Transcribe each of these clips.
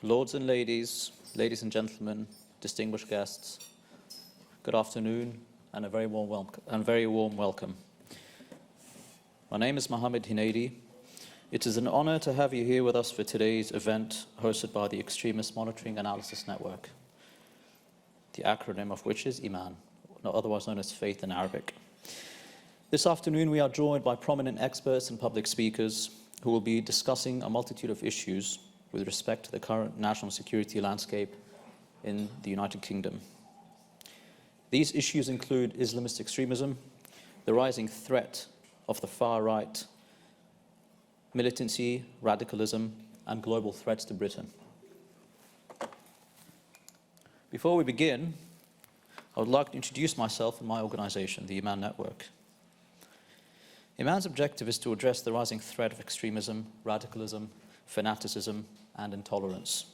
Lords and ladies, ladies and gentlemen, distinguished guests, good afternoon and a very warm welcome. My name is Mohammed Hinaydi. It is an honor to have you here with us for today's event hosted by the Extremist Monitoring Analysis Network, the acronym of which is EMAN, otherwise known as Faith in Arabic. This afternoon we are joined by prominent experts and public speakers who will be discussing a multitude of issues with respect to the current national security landscape in the United Kingdom. These issues include Islamist extremism, the rising threat of the far right, militancy, radicalism, and global threats to Britain. Before we begin, I would like to introduce myself and my organization, the Iman Network. Iman's objective is to address the rising threat of extremism, radicalism, fanaticism, and intolerance.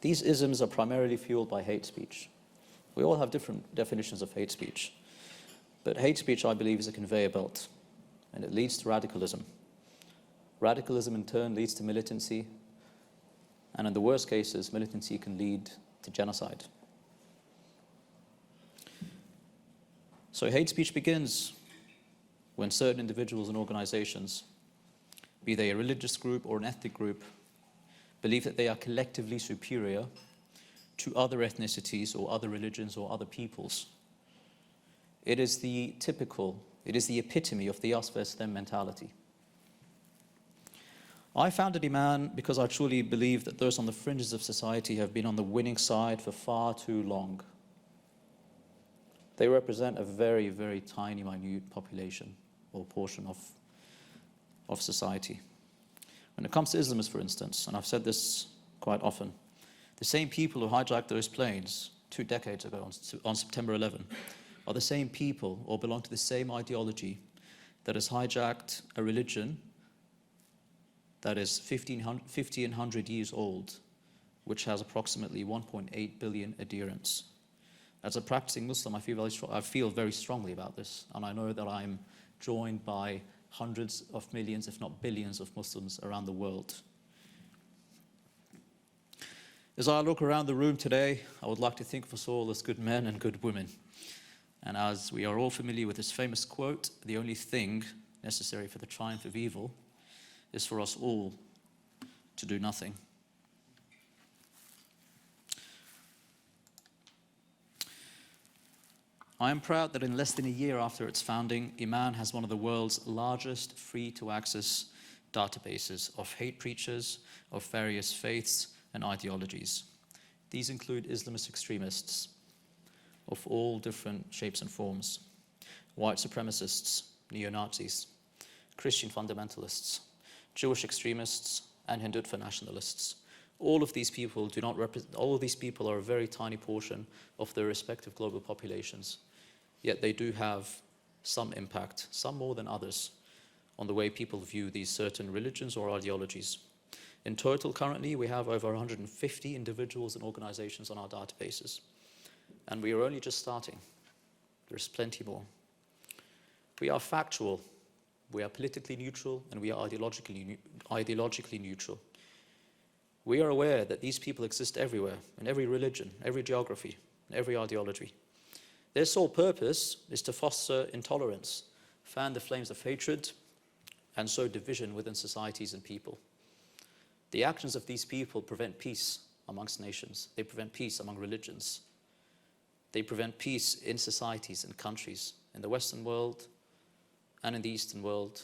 These isms are primarily fueled by hate speech. We all have different definitions of hate speech, but hate speech, I believe, is a conveyor belt, and it leads to radicalism. Radicalism, in turn, leads to militancy, and in the worst cases, militancy can lead to genocide. So hate speech begins when certain individuals and organizations, be they a religious group or an ethnic group, believe that they are collectively superior to other ethnicities or other religions or other peoples. It is the epitome of the us versus them mentality. I founded Iman because I truly believe that those on the fringes of society have been on the winning side for far too long. They represent a very, very tiny, minute population or portion of society. When it comes to Islamists, for instance, and I've said this quite often, the same people who hijacked those planes 2 decades ago on September 11 are the same people or belong to the same ideology that has hijacked a religion that is 1,500 years old, which has approximately 1.8 billion adherents. As a practicing Muslim, I feel very strongly about this, and I know that I'm joined by hundreds of millions, if not billions, of Muslims around the world. As I look around the room today, I would like to think of us all as good men and good women. And as we are all familiar with this famous quote, the only thing necessary for the triumph of evil is for us all to do nothing. I am proud that in less than a year after its founding, Iman has one of the world's largest free-to-access databases of hate preachers of various faiths and ideologies. These include Islamist extremists of all different shapes and forms, white supremacists, neo-Nazis, Christian fundamentalists, Jewish extremists, and Hindutva nationalists. All of these people are a very tiny portion of their respective global populations. Yet they do have some impact, some more than others, on the way people view these certain religions or ideologies. In total, currently, we have over 150 individuals and organizations on our databases. And we are only just starting. There's plenty more. We are factual, we are politically neutral, and we are ideologically neutral. We are aware that these people exist everywhere, in every religion, every geography, every ideology. Their sole purpose is to foster intolerance, fan the flames of hatred, and sow division within societies and people. The actions of these people prevent peace amongst nations. They prevent peace among religions. They prevent peace in societies and countries, in the Western world, and in the Eastern world,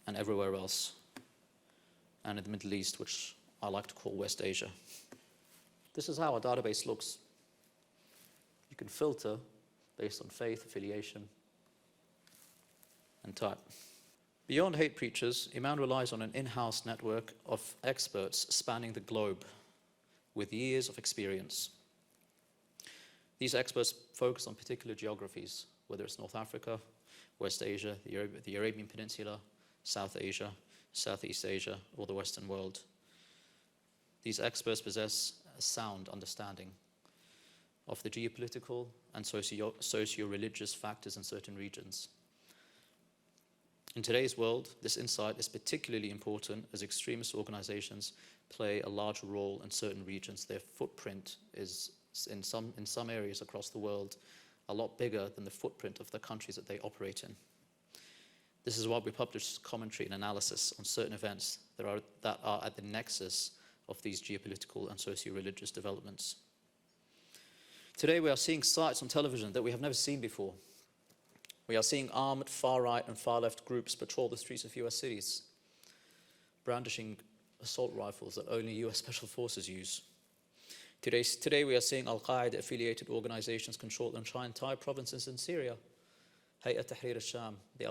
and everywhere else, and in the Middle East, which I like to call West Asia. This is how our database looks. You can filter based on faith, affiliation, and type. Beyond hate preachers, Iman relies on an in-house network of experts spanning the globe with years of experience. These experts focus on particular geographies, whether it's North Africa, West Asia, the Arabian Peninsula, South Asia, Southeast Asia, or the Western world. These experts possess a sound understanding of the geopolitical and socio-religious factors in certain regions. In today's world, this insight is particularly important as extremist organizations play a larger role in certain regions. Their footprint is, in some areas across the world, a lot bigger than the footprint of the countries that they operate in. This is why we publish commentary and analysis on certain events that are at the nexus of these geopolitical and socio-religious developments. Today we are seeing sights on television that we have never seen before. We are seeing armed far-right and far-left groups patrol the streets of US cities, brandishing assault rifles that only US Special Forces use. Today we are seeing Al-Qaeda affiliated organizations control entire provinces in Syria. Hayat Tahrir al-Sham, the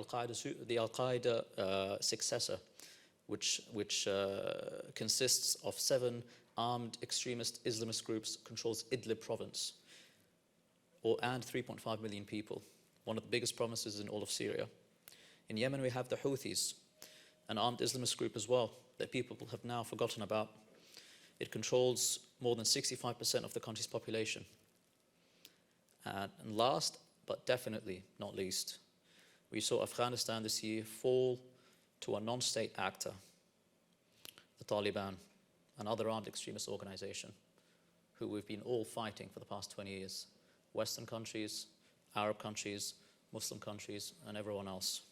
Al-Qaeda successor, which consists of 7 armed extremist Islamist groups, controls Idlib province, and 3.5 million people, one of the biggest provinces in all of Syria. In Yemen we have the Houthis, an armed Islamist group as well, that people have now forgotten about. It controls more than 65% of the country's population. And last, but definitely not least, we saw Afghanistan this year fall to a non-state actor, the Taliban, another armed extremist organization, who we've been all fighting for the past 20 years. Western countries, Arab countries, Muslim countries, and everyone else.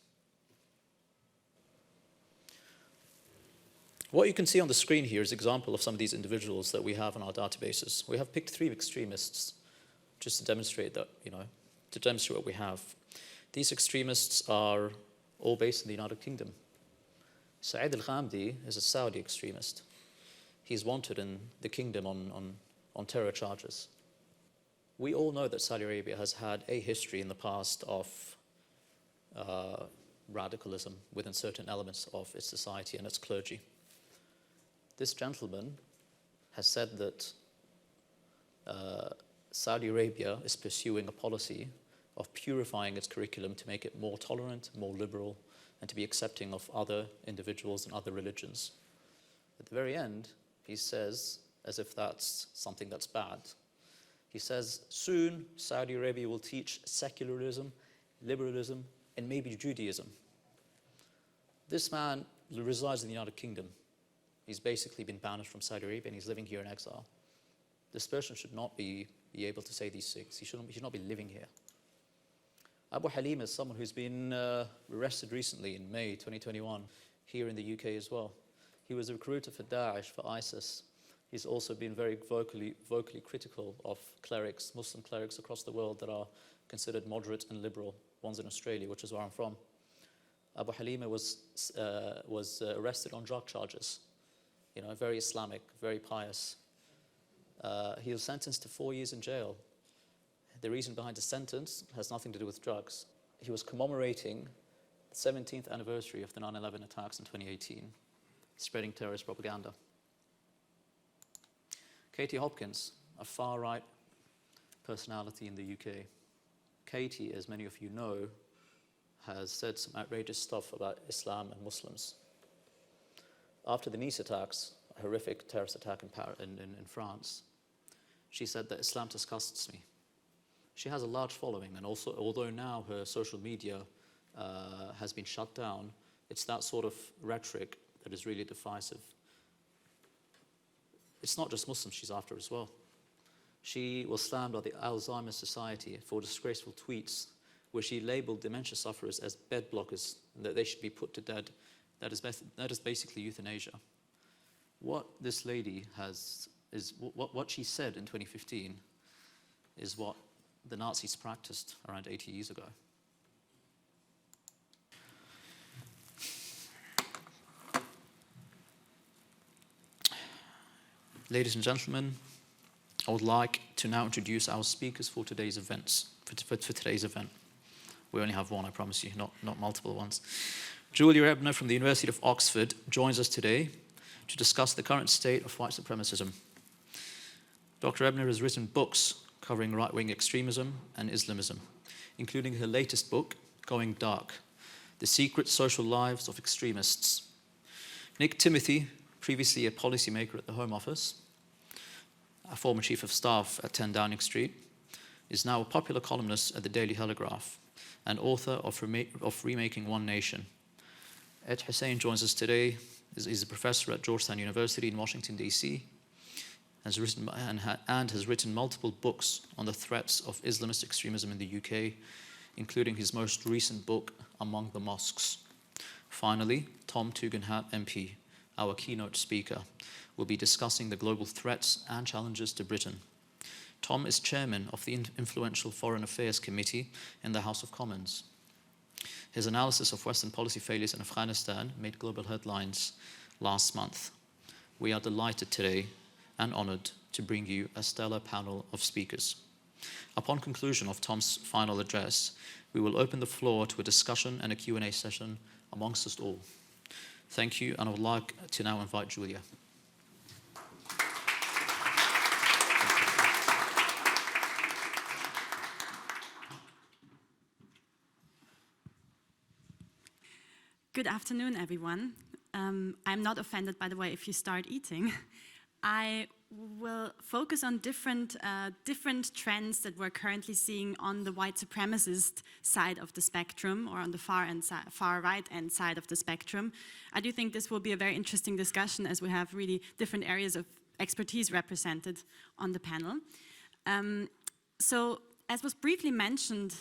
What you can see on the screen here is an example of some of these individuals that we have in our databases. We have picked 3 extremists just to demonstrate that, to demonstrate what we have. These extremists are all based in the United Kingdom. Saeed al-Ghamdi is a Saudi extremist. He's wanted in the kingdom on terror charges. We all know that Saudi Arabia has had a history in the past of radicalism within certain elements of its society and its clergy. This gentleman has said that Saudi Arabia is pursuing a policy of purifying its curriculum to make it more tolerant, more liberal, and to be accepting of other individuals and other religions. At the very end, he says, as if that's something that's bad, he says, soon Saudi Arabia will teach secularism, liberalism, and maybe Judaism. This man resides in the United Kingdom. He's basically been banished from Saudi Arabia and he's living here in exile. This person should not be able to say these things. He should not be living here. Abu Halim is someone who's been arrested recently in May 2021, here in the UK as well. He was a recruiter for Daesh, for ISIS. He's also been very vocally critical of clerics, Muslim clerics across the world that are considered moderate and liberal, ones in Australia, which is where I'm from. Abu Halima was arrested on drug charges, very Islamic, very pious. He was sentenced to 4 years in jail. The reason behind the sentence has nothing to do with drugs. He was commemorating the 17th anniversary of the 9/11 attacks in 2018, spreading terrorist propaganda. Katie Hopkins, a far-right personality in the UK. Katie, as many of you know, has said some outrageous stuff about Islam and Muslims. After the Nice attacks, a horrific terrorist attack in France, she said that Islam disgusts me. She has a large following, and also, although now her social media has been shut down, it's that sort of rhetoric that is really divisive. It's not just Muslims she's after as well. She was slammed by the Alzheimer's Society for disgraceful tweets where she labeled dementia sufferers as bed blockers and that they should be put to death. That is basically euthanasia. What this lady what she said in 2015 is what the Nazis practiced around 80 years ago. Ladies and gentlemen, I would like to now introduce our speakers for today's event. We only have one, I promise you, not multiple ones. Julia Ebner from the University of Oxford joins us today to discuss the current state of white supremacism. Dr. Ebner has written books covering right-wing extremism and Islamism, including her latest book, Going Dark, The Secret Social Lives of Extremists. Nick Timothy, previously a policymaker at the Home Office, a former chief of staff at 10 Downing Street, is now a popular columnist at the Daily Telegraph and author of Remaking One Nation. Ed Husain joins us today, He's a professor at Georgetown University in Washington, D.C., has written multiple books on the threats of Islamist extremism in the UK, including his most recent book, Among the Mosques. Finally, Tom Tugendhat MP, our keynote speaker, will be discussing the global threats and challenges to Britain. Tom is chairman of the influential Foreign Affairs Committee in the House of Commons. His analysis of Western policy failures in Afghanistan made global headlines last month. We are delighted today and honored to bring you a stellar panel of speakers. Upon conclusion of Tom's final address, we will open the floor to a discussion and a Q&A session amongst us all. Thank you, and I would like to now invite Julia. Good afternoon, everyone. I'm not offended, by the way, if you start eating. I will focus on different trends that we're currently seeing on the white supremacist side of the spectrum, or on the far right end side of the spectrum. I do think this will be a very interesting discussion, as we have really different areas of expertise represented on the panel. So, as was briefly mentioned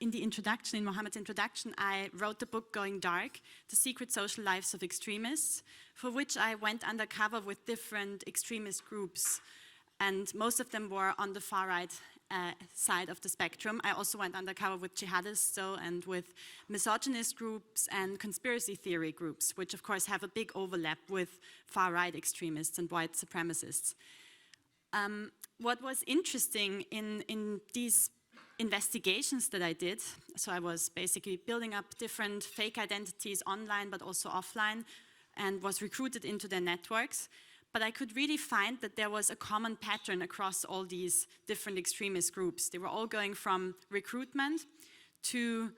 in the introduction, in Mohammed's introduction, I wrote the book Going Dark, The Secret Social Lives of Extremists, for which I went undercover with different extremist groups, and most of them were on the far right side of the spectrum. I also went undercover with jihadists, and with misogynist groups and conspiracy theory groups, which of course have a big overlap with far right extremists and white supremacists. What was interesting in these investigations that I did, so I was basically building up different fake identities online but also offline, and was recruited into their networks, but I could really find that there was a common pattern across all these different extremist groups. They were all going from recruitment to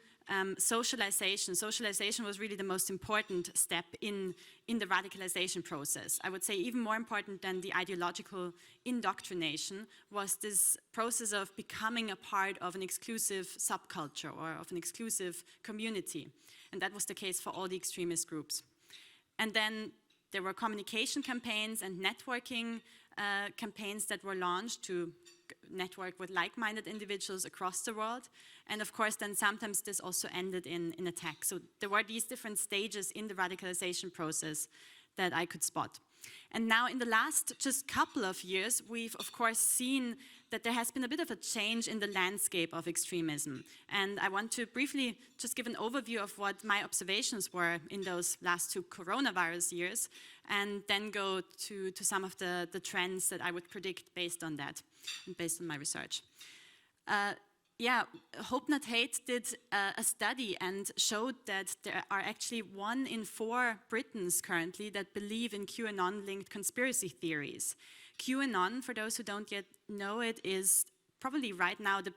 socialization. Socialization was really the most important step in the radicalization process. I would say even more important than the ideological indoctrination was this process of becoming a part of an exclusive subculture or of an exclusive community. And that was the case for all the extremist groups. And then there were communication campaigns and networking campaigns that were launched to network with like-minded individuals across the world. And of course, then sometimes this also ended in attacks. So there were these different stages in the radicalization process that I could spot. And now in the last just couple of years, we've of course seen that there has been a bit of a change in the landscape of extremism. And I want to briefly just give an overview of what my observations were in those last 2 coronavirus years, and then go to some of the trends that I would predict based on that, and based on my research. Hope Not Hate did a study and showed that there are actually 1 in 4 Britons currently that believe in QAnon-linked conspiracy theories. QAnon, for those who don't yet know it, is probably right now the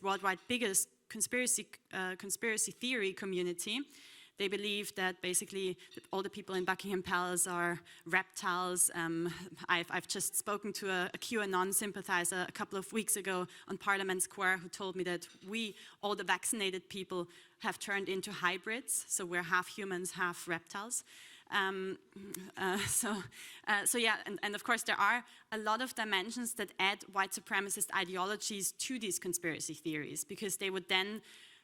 worldwide biggest conspiracy theory community. They believe that basically all the people in Buckingham Palace are reptiles. I've just spoken to a QAnon sympathizer a couple of weeks ago on Parliament Square who told me that all the vaccinated people, have turned into hybrids. So we're half humans, half reptiles. And of course there are a lot of dimensions that add white supremacist ideologies to these conspiracy theories, because they would then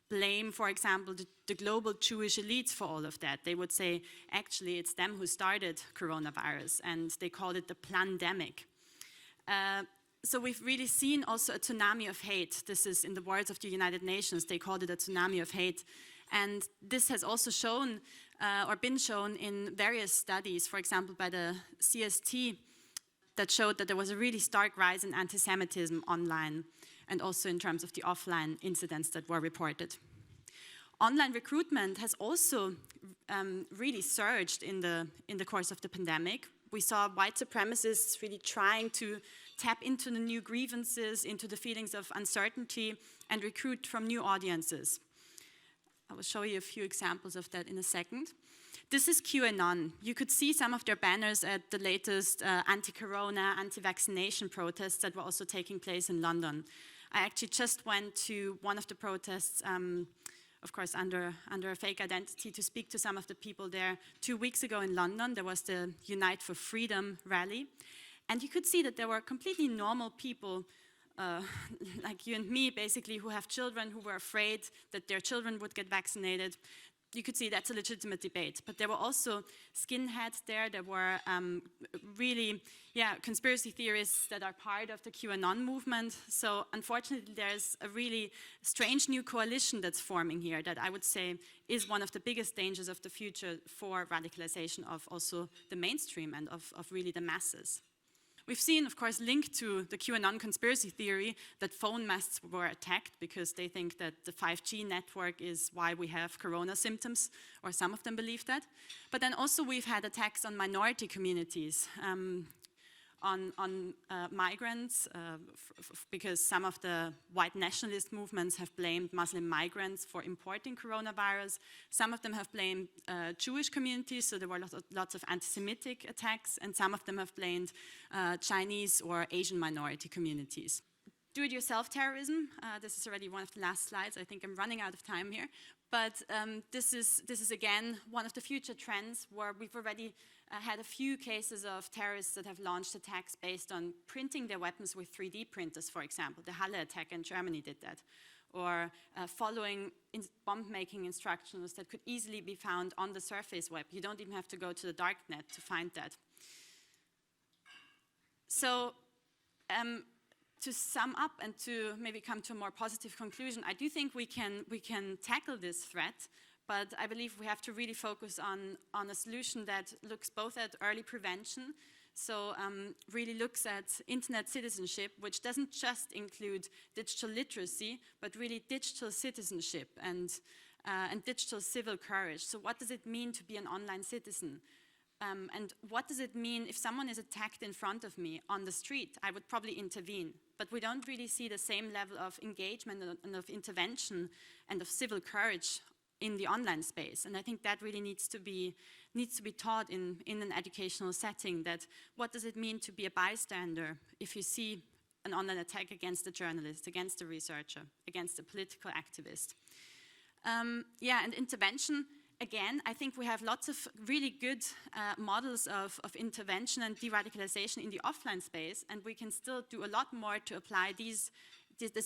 blame, for example, the global Jewish elites for all of that. They would say, actually, it's them who started coronavirus, and they called it the plandemic. So we've really seen also a tsunami of hate. This is, in the words of the United Nations, they called it a tsunami of hate. And this has also shown, or been shown in various studies, for example, by the CST, that showed that there was a really stark rise in anti-Semitism online, and also in terms of the offline incidents that were reported. Online recruitment has also really surged in the course of the pandemic. We saw white supremacists really trying to tap into the new grievances, into the feelings of uncertainty, and recruit from new audiences. I will show you a few examples of that in a second. This is QAnon. You could see some of their banners at the latest anti-corona, anti-vaccination protests that were also taking place in London. I actually just went to one of the protests of course, under a fake identity to speak to some of the people there. 2 weeks ago in London, there was the Unite for Freedom rally. And you could see that there were completely normal people like you and me, basically, who have children who were afraid that their children would get vaccinated. You could see that's a legitimate debate. But there were also skinheads there. There were really, conspiracy theorists that are part of the QAnon movement. So unfortunately, there's a really strange new coalition that's forming here that I would say is one of the biggest dangers of the future for radicalization of also the mainstream and of really the masses. We've seen, of course, linked to the QAnon conspiracy theory that phone masts were attacked because they think that the 5G network is why we have corona symptoms, or some of them believe that. But then also we've had attacks on minority communities, on migrants, because some of the white nationalist movements have blamed Muslim migrants for importing coronavirus. Some of them have blamed Jewish communities, so there were lots of anti-Semitic attacks, and some of them have blamed Chinese or Asian minority communities. Do-it-yourself terrorism, this is already one of the last slides. I think I'm running out of time here. But this is again one of the future trends where we've already had a few cases of terrorists that have launched attacks based on printing their weapons with 3D printers, for example. The Halle attack in Germany did that. Or following bomb-making instructions that could easily be found on the surface web. You don't even have to go to the darknet to find that. So, to sum up and to maybe come to a more positive conclusion, I do think we can tackle this threat, but I believe we have to really focus on a solution that looks both at early prevention, so really looks at internet citizenship, which doesn't just include digital literacy, but really digital citizenship and digital civil courage. So what does it mean to be an online citizen? And what does it mean if someone is attacked in front of me on the street? I would probably intervene, but we don't really see the same level of engagement and of intervention and of civil courage in the online space. And I think that really needs to be taught in an educational setting, that what does it mean to be a bystander if you see an online attack against a journalist, against a researcher, against a political activist. And intervention. Again, I think we have lots of really good models of intervention and de-radicalization in the offline space, and we can still do a lot more to apply this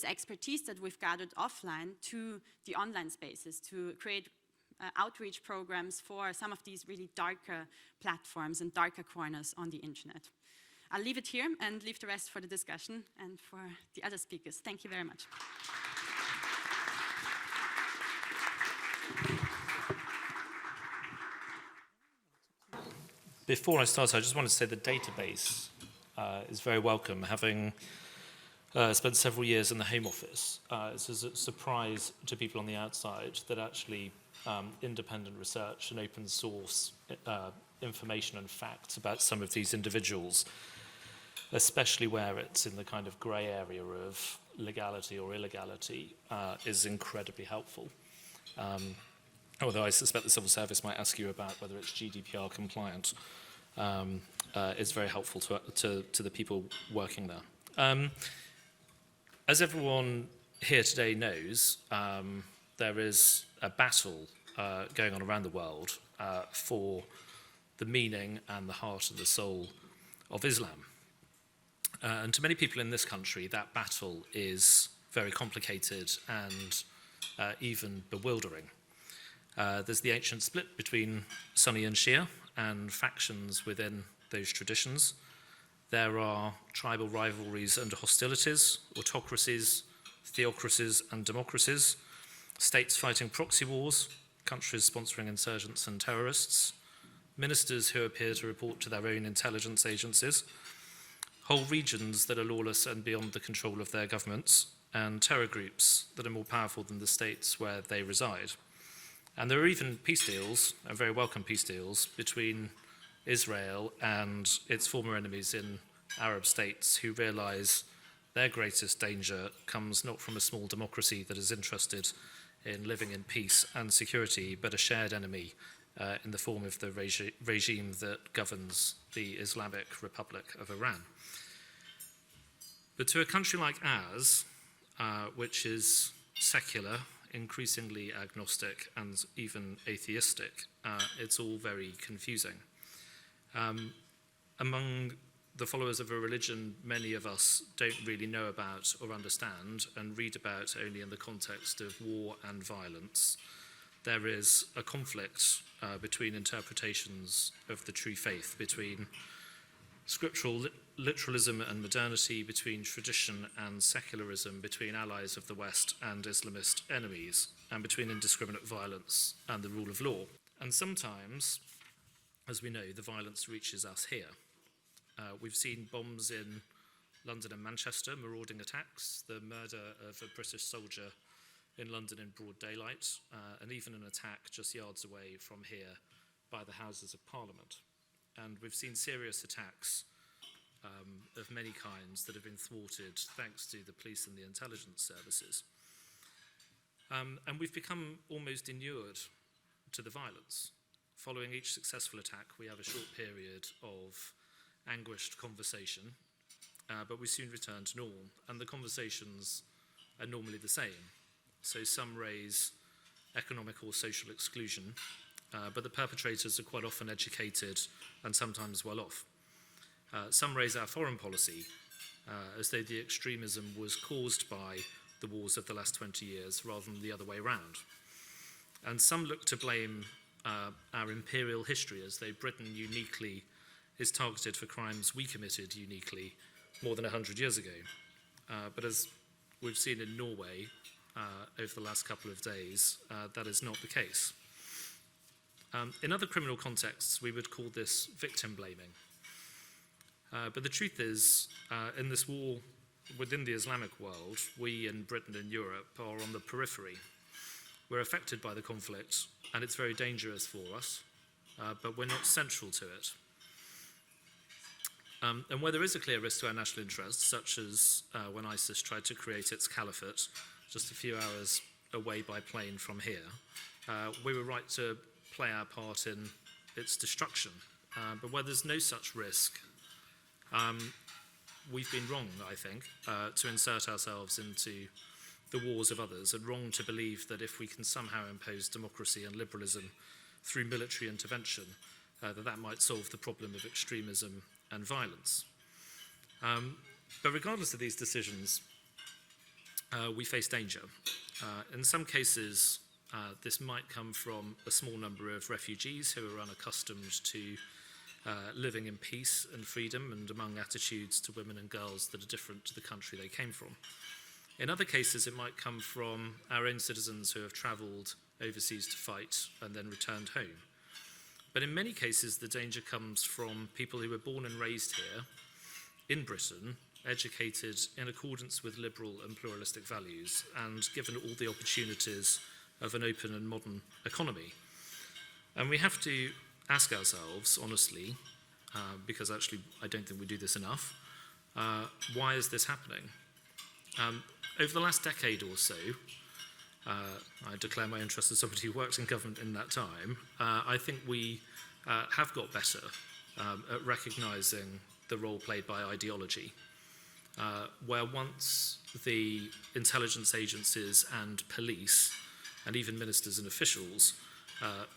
expertise that we've gathered offline to the online spaces, to create outreach programs for some of these really darker platforms and darker corners on the internet. I'll leave it here and leave the rest for the discussion and for the other speakers. Thank you very much. Before I start, I just want to say the database is very welcome. Having spent several years in the Home Office, it's a surprise to people on the outside that actually independent research and open source information and facts about some of these individuals, especially where it's in the kind of grey area of legality or illegality, is incredibly helpful. Although I suspect the civil service might ask you about whether it's GDPR compliant, it's very helpful to the people working there. As everyone here today knows, there is a battle going on around the world for the meaning and the heart and the soul of Islam. And to many people in this country, that battle is very complicated and even bewildering. There's the ancient split between Sunni and Shia and factions within those traditions. There are tribal rivalries and hostilities, autocracies, theocracies and democracies, states fighting proxy wars, countries sponsoring insurgents and terrorists, ministers who appear to report to their own intelligence agencies, whole regions that are lawless and beyond the control of their governments, and terror groups that are more powerful than the states where they reside. And there are even peace deals, and very welcome peace deals, between Israel and its former enemies in Arab states who realize their greatest danger comes not from a small democracy that is interested in living in peace and security, but a shared enemy in the form of the regime that governs the Islamic Republic of Iran. But to a country like ours, which is secular increasingly agnostic and even atheistic. It's all very confusing. Among the followers of a religion many of us don't really know about or understand and read about only in the context of war and violence, there is a conflict between interpretations of the true faith, between scriptural literalism and modernity, between tradition and secularism, between allies of the West and Islamist enemies, and between indiscriminate violence and the rule of law. And sometimes, as we know, the violence reaches us here. We've seen bombs in London and Manchester, marauding attacks, the murder of a British soldier in London in broad daylight, and even an attack just yards away from here by the Houses of Parliament. And we've seen serious attacks of many kinds that have been thwarted thanks to the police and the intelligence services. And we've become almost inured to the violence. Following each successful attack, we have a short period of anguished conversation, but we soon return to normal, and the conversations are normally the same. So some raise economic or social exclusion, but the perpetrators are quite often educated and sometimes well off. Some raise our foreign policy, as though the extremism was caused by the wars of the last 20 years rather than the other way around. And some look to blame our imperial history, as though Britain uniquely is targeted for crimes we committed uniquely more than 100 years ago. But as we've seen in Norway over the last couple of days, that is not the case. In other criminal contexts, we would call this victim blaming. But the truth is, in this war within the Islamic world, we in Britain and Europe are on the periphery. We're affected by the conflict, and it's very dangerous for us, but we're not central to it. And where there is a clear risk to our national interests, such as when ISIS tried to create its caliphate just a few hours away by plane from here, we were right to play our part in its destruction. But where there's no such risk, we've been wrong, I think, to insert ourselves into the wars of others, and wrong to believe that if we can somehow impose democracy and liberalism through military intervention, that might solve the problem of extremism and violence. But regardless of these decisions, we face danger. In some cases, this might come from a small number of refugees who are unaccustomed to living in peace and freedom and among attitudes to women and girls that are different to the country they came from. In other cases, it might come from our own citizens who have travelled overseas to fight and then returned home. But in many cases, the danger comes from people who were born and raised here in Britain, educated in accordance with liberal and pluralistic values, and given all the opportunities of an open and modern economy. And we have to ask ourselves, honestly, because actually I don't think we do this enough, why is this happening? Over the last decade or so, I declare my interest as somebody who worked in government in that time, I think we have got better at recognising the role played by ideology, where once the intelligence agencies and police, and even ministers and officials,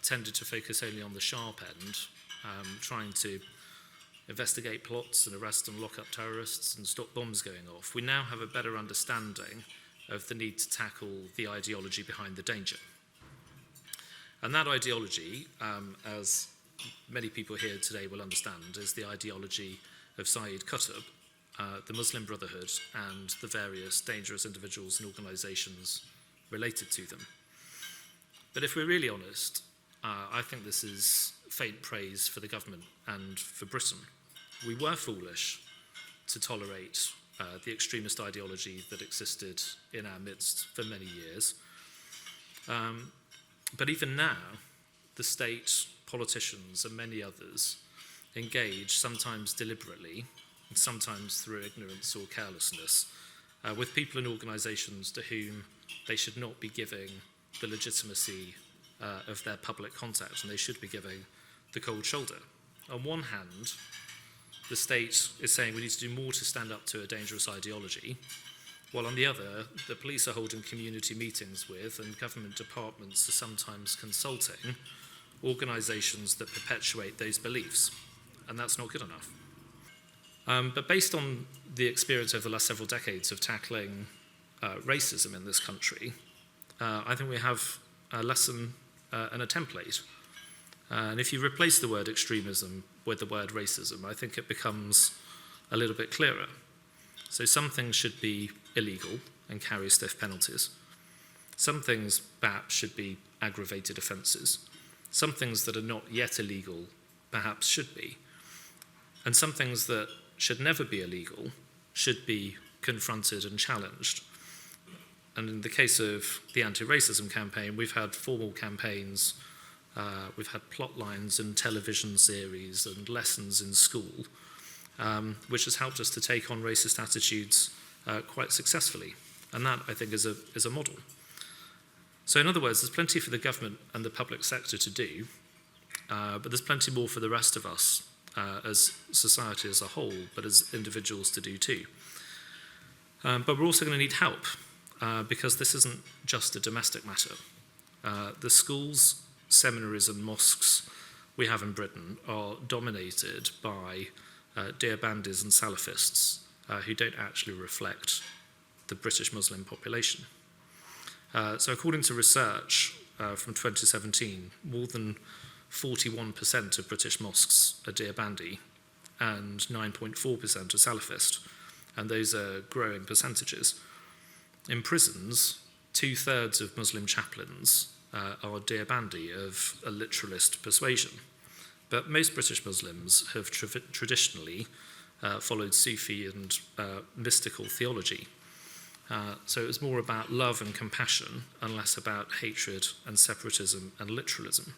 tended to focus only on the sharp end, trying to investigate plots and arrest and lock up terrorists and stop bombs going off, we now have a better understanding of the need to tackle the ideology behind the danger. And that ideology, as many people here today will understand, is the ideology of Sayyid Qutb, the Muslim Brotherhood, and the various dangerous individuals and organisations related to them. But if we're really honest, I think this is faint praise for the government and for Britain. We were foolish to tolerate the extremist ideology that existed in our midst for many years. But even now, the state, politicians, and many others engage, sometimes deliberately, and sometimes through ignorance or carelessness, with people and organisations to whom they should not be giving the legitimacy of their public contact, and they should be giving the cold shoulder. On one hand, the state is saying we need to do more to stand up to a dangerous ideology, while on the other, the police are holding community meetings with, and government departments are sometimes consulting, organisations that perpetuate those beliefs. And that's not good enough. But based on the experience over the last several decades of tackling racism in this country, I think we have a lesson and a template. And if you replace the word extremism with the word racism, I think it becomes a little bit clearer. So some things should be illegal and carry stiff penalties. Some things perhaps should be aggravated offences. Some things that are not yet illegal perhaps should be. And some things that should never be illegal should be confronted and challenged. And in the case of the anti-racism campaign, we've had formal campaigns, we've had plot lines and television series and lessons in school, which has helped us to take on racist attitudes quite successfully. And that, I think, is a model. So in other words, there's plenty for the government and the public sector to do, but there's plenty more for the rest of us as society as a whole, but as individuals to do too. But we're also going to need help, because this isn't just a domestic matter. The schools, seminaries and mosques we have in Britain are dominated by Deobandis and Salafists who don't actually reflect the British Muslim population. So according to research from 2017, more than 41% of British mosques are Deobandi and 9.4% are Salafist, and those are growing percentages. In prisons, 2/3 of Muslim chaplains are Deobandi of a literalist persuasion, but most British Muslims have traditionally followed Sufi and mystical theology. So it was more about love and compassion and less about hatred and separatism and literalism.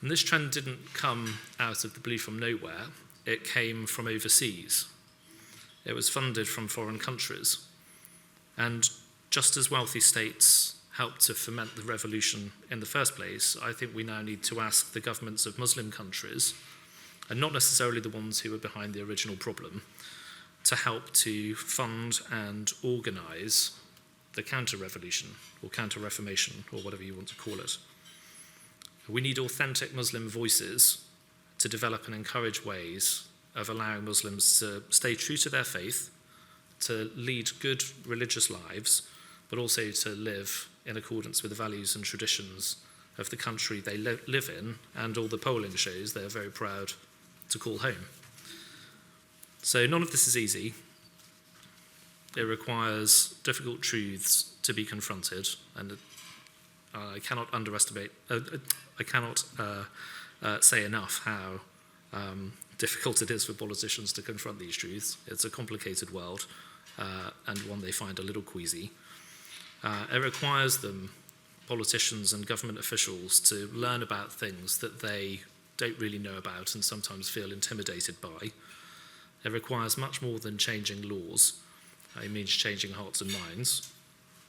And this trend didn't come out of the blue from nowhere. It came from overseas. It was funded from foreign countries. And just as wealthy states helped to foment the revolution in the first place, I think we now need to ask the governments of Muslim countries, and not necessarily the ones who were behind the original problem, to help to fund and organise the counter-revolution or counter-reformation or whatever you want to call it. We need authentic Muslim voices to develop and encourage ways of allowing Muslims to stay true to their faith, to lead good religious lives, but also to live in accordance with the values and traditions of the country they live in, and all the polling shows they're very proud to call home. So none of this is easy. It requires difficult truths to be confronted, and I cannot say enough how difficult it is for politicians to confront these truths. It's a complicated world, and one they find a little queasy. It requires them, politicians and government officials, to learn about things that they don't really know about and sometimes feel intimidated by. It requires much more than changing laws. It means changing hearts and minds.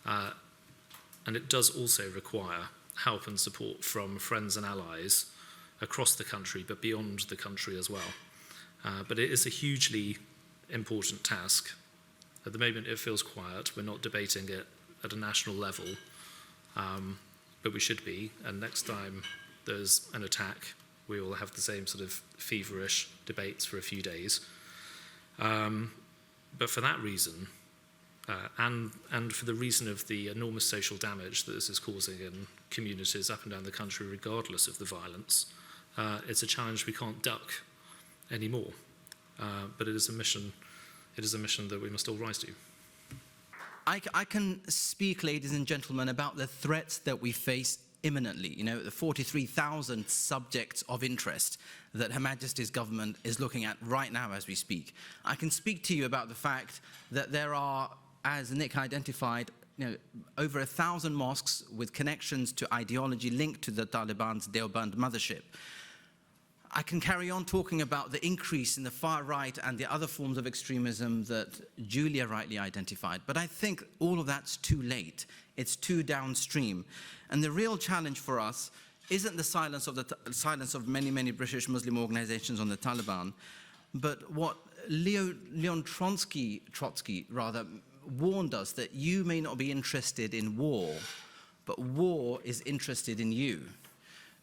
And it does also require help and support from friends and allies across the country, but beyond the country as well. But it is a hugely important task. At the moment, it feels quiet. We're not debating it at a national level, but we should be. And next time there's an attack, we will have the same sort of feverish debates for a few days. But for that reason, and for the reason of the enormous social damage that this is causing in communities up and down the country, regardless of the violence, it's a challenge we can't duck anymore. But it is a mission that we must all rise to. I can speak, ladies and gentlemen, about the threats that we face imminently. You know, the 43,000 subjects of interest that Her Majesty's government is looking at right now as we speak. I can speak to you about the fact that there are, as Nick identified, over 1,000 mosques with connections to ideology linked to the Taliban's Deoband mothership. I can carry on talking about the increase in the far right and the other forms of extremism that Julia rightly identified. But I think all of that's too late. It's too downstream. And the real challenge for us isn't the silence of many, many British Muslim organizations on the Taliban, but what Leon Trotsky warned us that you may not be interested in war, but war is interested in you.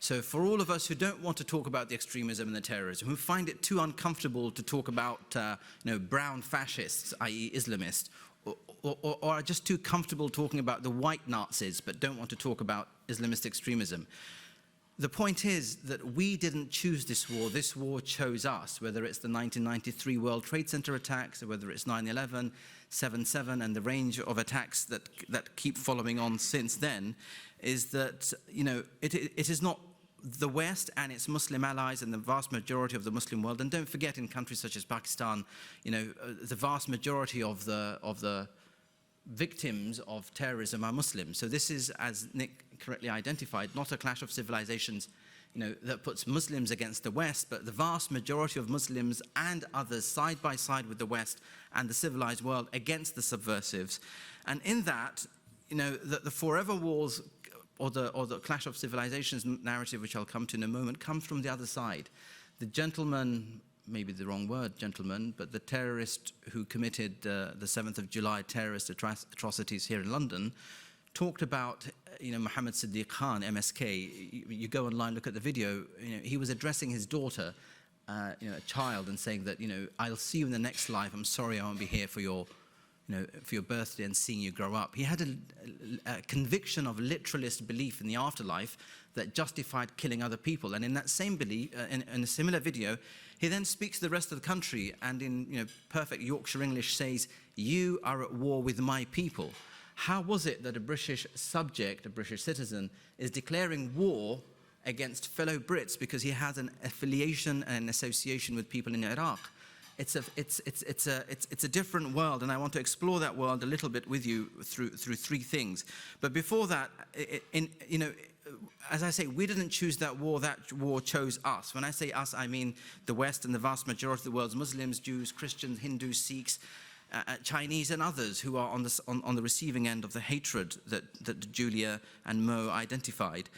So for all of us who don't want to talk about the extremism and the terrorism, who find it too uncomfortable to talk about brown fascists, i.e. Islamists, or are just too comfortable talking about the white Nazis but don't want to talk about Islamist extremism, the point is that we didn't choose this war chose us, whether it's the 1993 World Trade Center attacks, or whether it's 9/11, 7/7, and the range of attacks that keep following on since then, is that, it is not the West and its Muslim allies and the vast majority of the Muslim world, and don't forget in countries such as Pakistan, the vast majority of the victims of terrorism are Muslims. So this is, as Nick correctly identified, not a clash of civilizations, that puts Muslims against the West, but the vast majority of Muslims and others side by side with the West and the civilized world against the subversives. And in that, the forever wars or the clash of civilizations narrative, which I'll come to in a moment, comes from the other side. The gentleman, maybe the wrong word, gentleman, but the terrorist who committed the 7th of July terrorist atrocities here in London, talked about, Mohammed Siddiq Khan, MSK. You go online, look at the video. He was addressing his daughter, a child, and saying that, I'll see you in the next life. I'm sorry I won't be here for your birthday and seeing you grow up. He had a conviction of literalist belief in the afterlife that justified killing other people. And in that same belief, in a similar video, he then speaks to the rest of the country and in perfect Yorkshire English says, "You are at war with my people." How was it that a British subject, a British citizen, is declaring war against fellow Brits because he has an affiliation and an association with people in Iraq? It's a different world, and I want to explore that world a little bit with you through three things. But before that, as I say, we didn't choose that war chose us. When I say us, I mean the West and the vast majority of the world's Muslims, Jews, Christians, Hindus, Sikhs, Chinese and others who are on the receiving end of the hatred that Julia and Mo identified.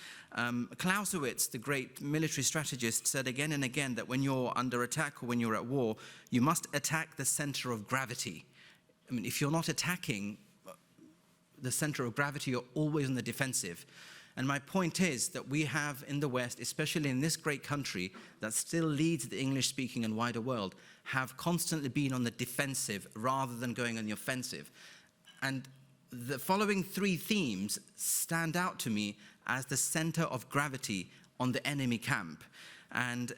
Clausewitz, the great military strategist, said again and again that when you're under attack or when you're at war, you must attack the center of gravity. I mean, if you're not attacking the center of gravity, you're always on the defensive. And my point is that we have in the West, especially in this great country that still leads the English-speaking and wider world, have constantly been on the defensive rather than going on the offensive. And the following three themes stand out to me as the center of gravity on the enemy camp. And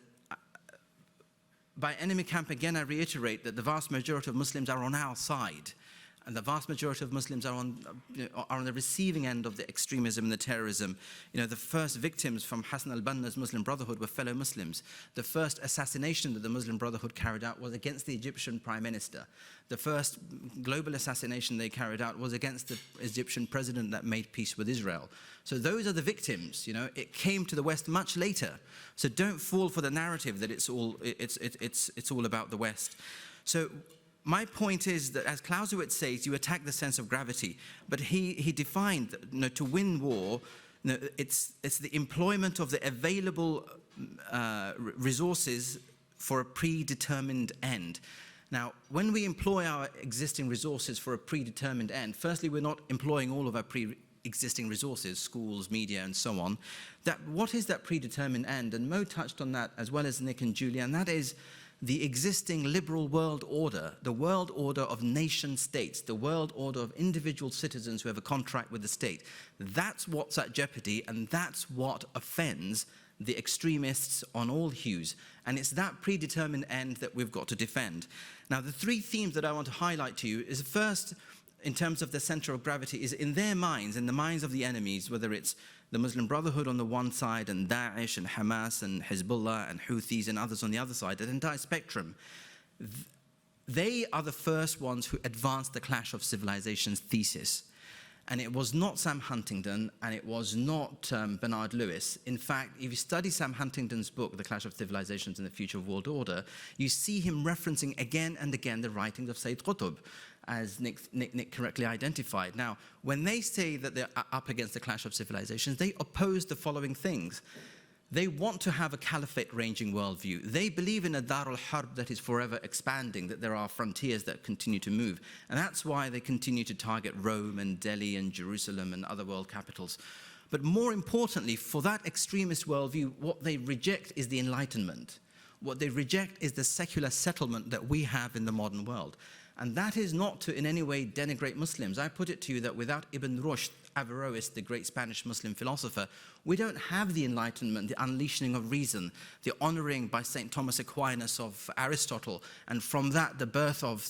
by enemy camp, again, I reiterate that the vast majority of Muslims are on our side. And the vast majority of Muslims are on the receiving end of the extremism and the terrorism. The first victims from Hassan al-Banna's Muslim Brotherhood were fellow Muslims. The first assassination that the Muslim Brotherhood carried out was against the Egyptian Prime Minister. The first global assassination they carried out was against the Egyptian president that made peace with Israel. So those are the victims. It came to the West much later. So don't fall for the narrative that it's all about the West. So my point is that, as Clausewitz says, you attack the sense of gravity. But he defined that, to win war, it's the employment of the available resources for a predetermined end. Now, when we employ our existing resources for a predetermined end, firstly, we're not employing all of our existing resources, schools, media, and so on. What is that predetermined end? And Mo touched on that as well as Nick and Julia, and that is the existing liberal world order, the world order of nation states, the world order of individual citizens who have a contract with the state. That's what's at jeopardy, and that's what offends the extremists on all hues. And it's that predetermined end that we've got to defend. Now, the three themes that I want to highlight to you is, first, in terms of the center of gravity, is in their minds, in the minds of the enemies, whether it's the Muslim Brotherhood on the one side and Daesh and Hamas and Hezbollah and Houthis and others on the other side, that entire spectrum. They are the first ones who advanced the clash of civilizations thesis. And it was not Sam Huntington, and it was not Bernard Lewis. In fact, if you study Sam Huntington's book, The Clash of Civilizations and the Future of World Order, you see him referencing again and again the writings of Sayyid Qutb, as Nick correctly identified. Now, when they say that they're up against the clash of civilizations, they oppose the following things. They want to have a caliphate-ranging worldview. They believe in a Dar al-Harb that is forever expanding, that there are frontiers that continue to move. And that's why they continue to target Rome and Delhi and Jerusalem and other world capitals. But more importantly, for that extremist worldview, what they reject is the Enlightenment. What they reject is the secular settlement that we have in the modern world. And that is not to in any way denigrate Muslims. I put it to you that without Ibn Rushd, Averroes, the great Spanish Muslim philosopher, we don't have the Enlightenment, the unleashing of reason, the honoring by St. Thomas Aquinas of Aristotle, and from that the birth of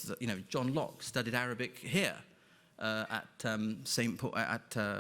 John Locke studied Arabic here at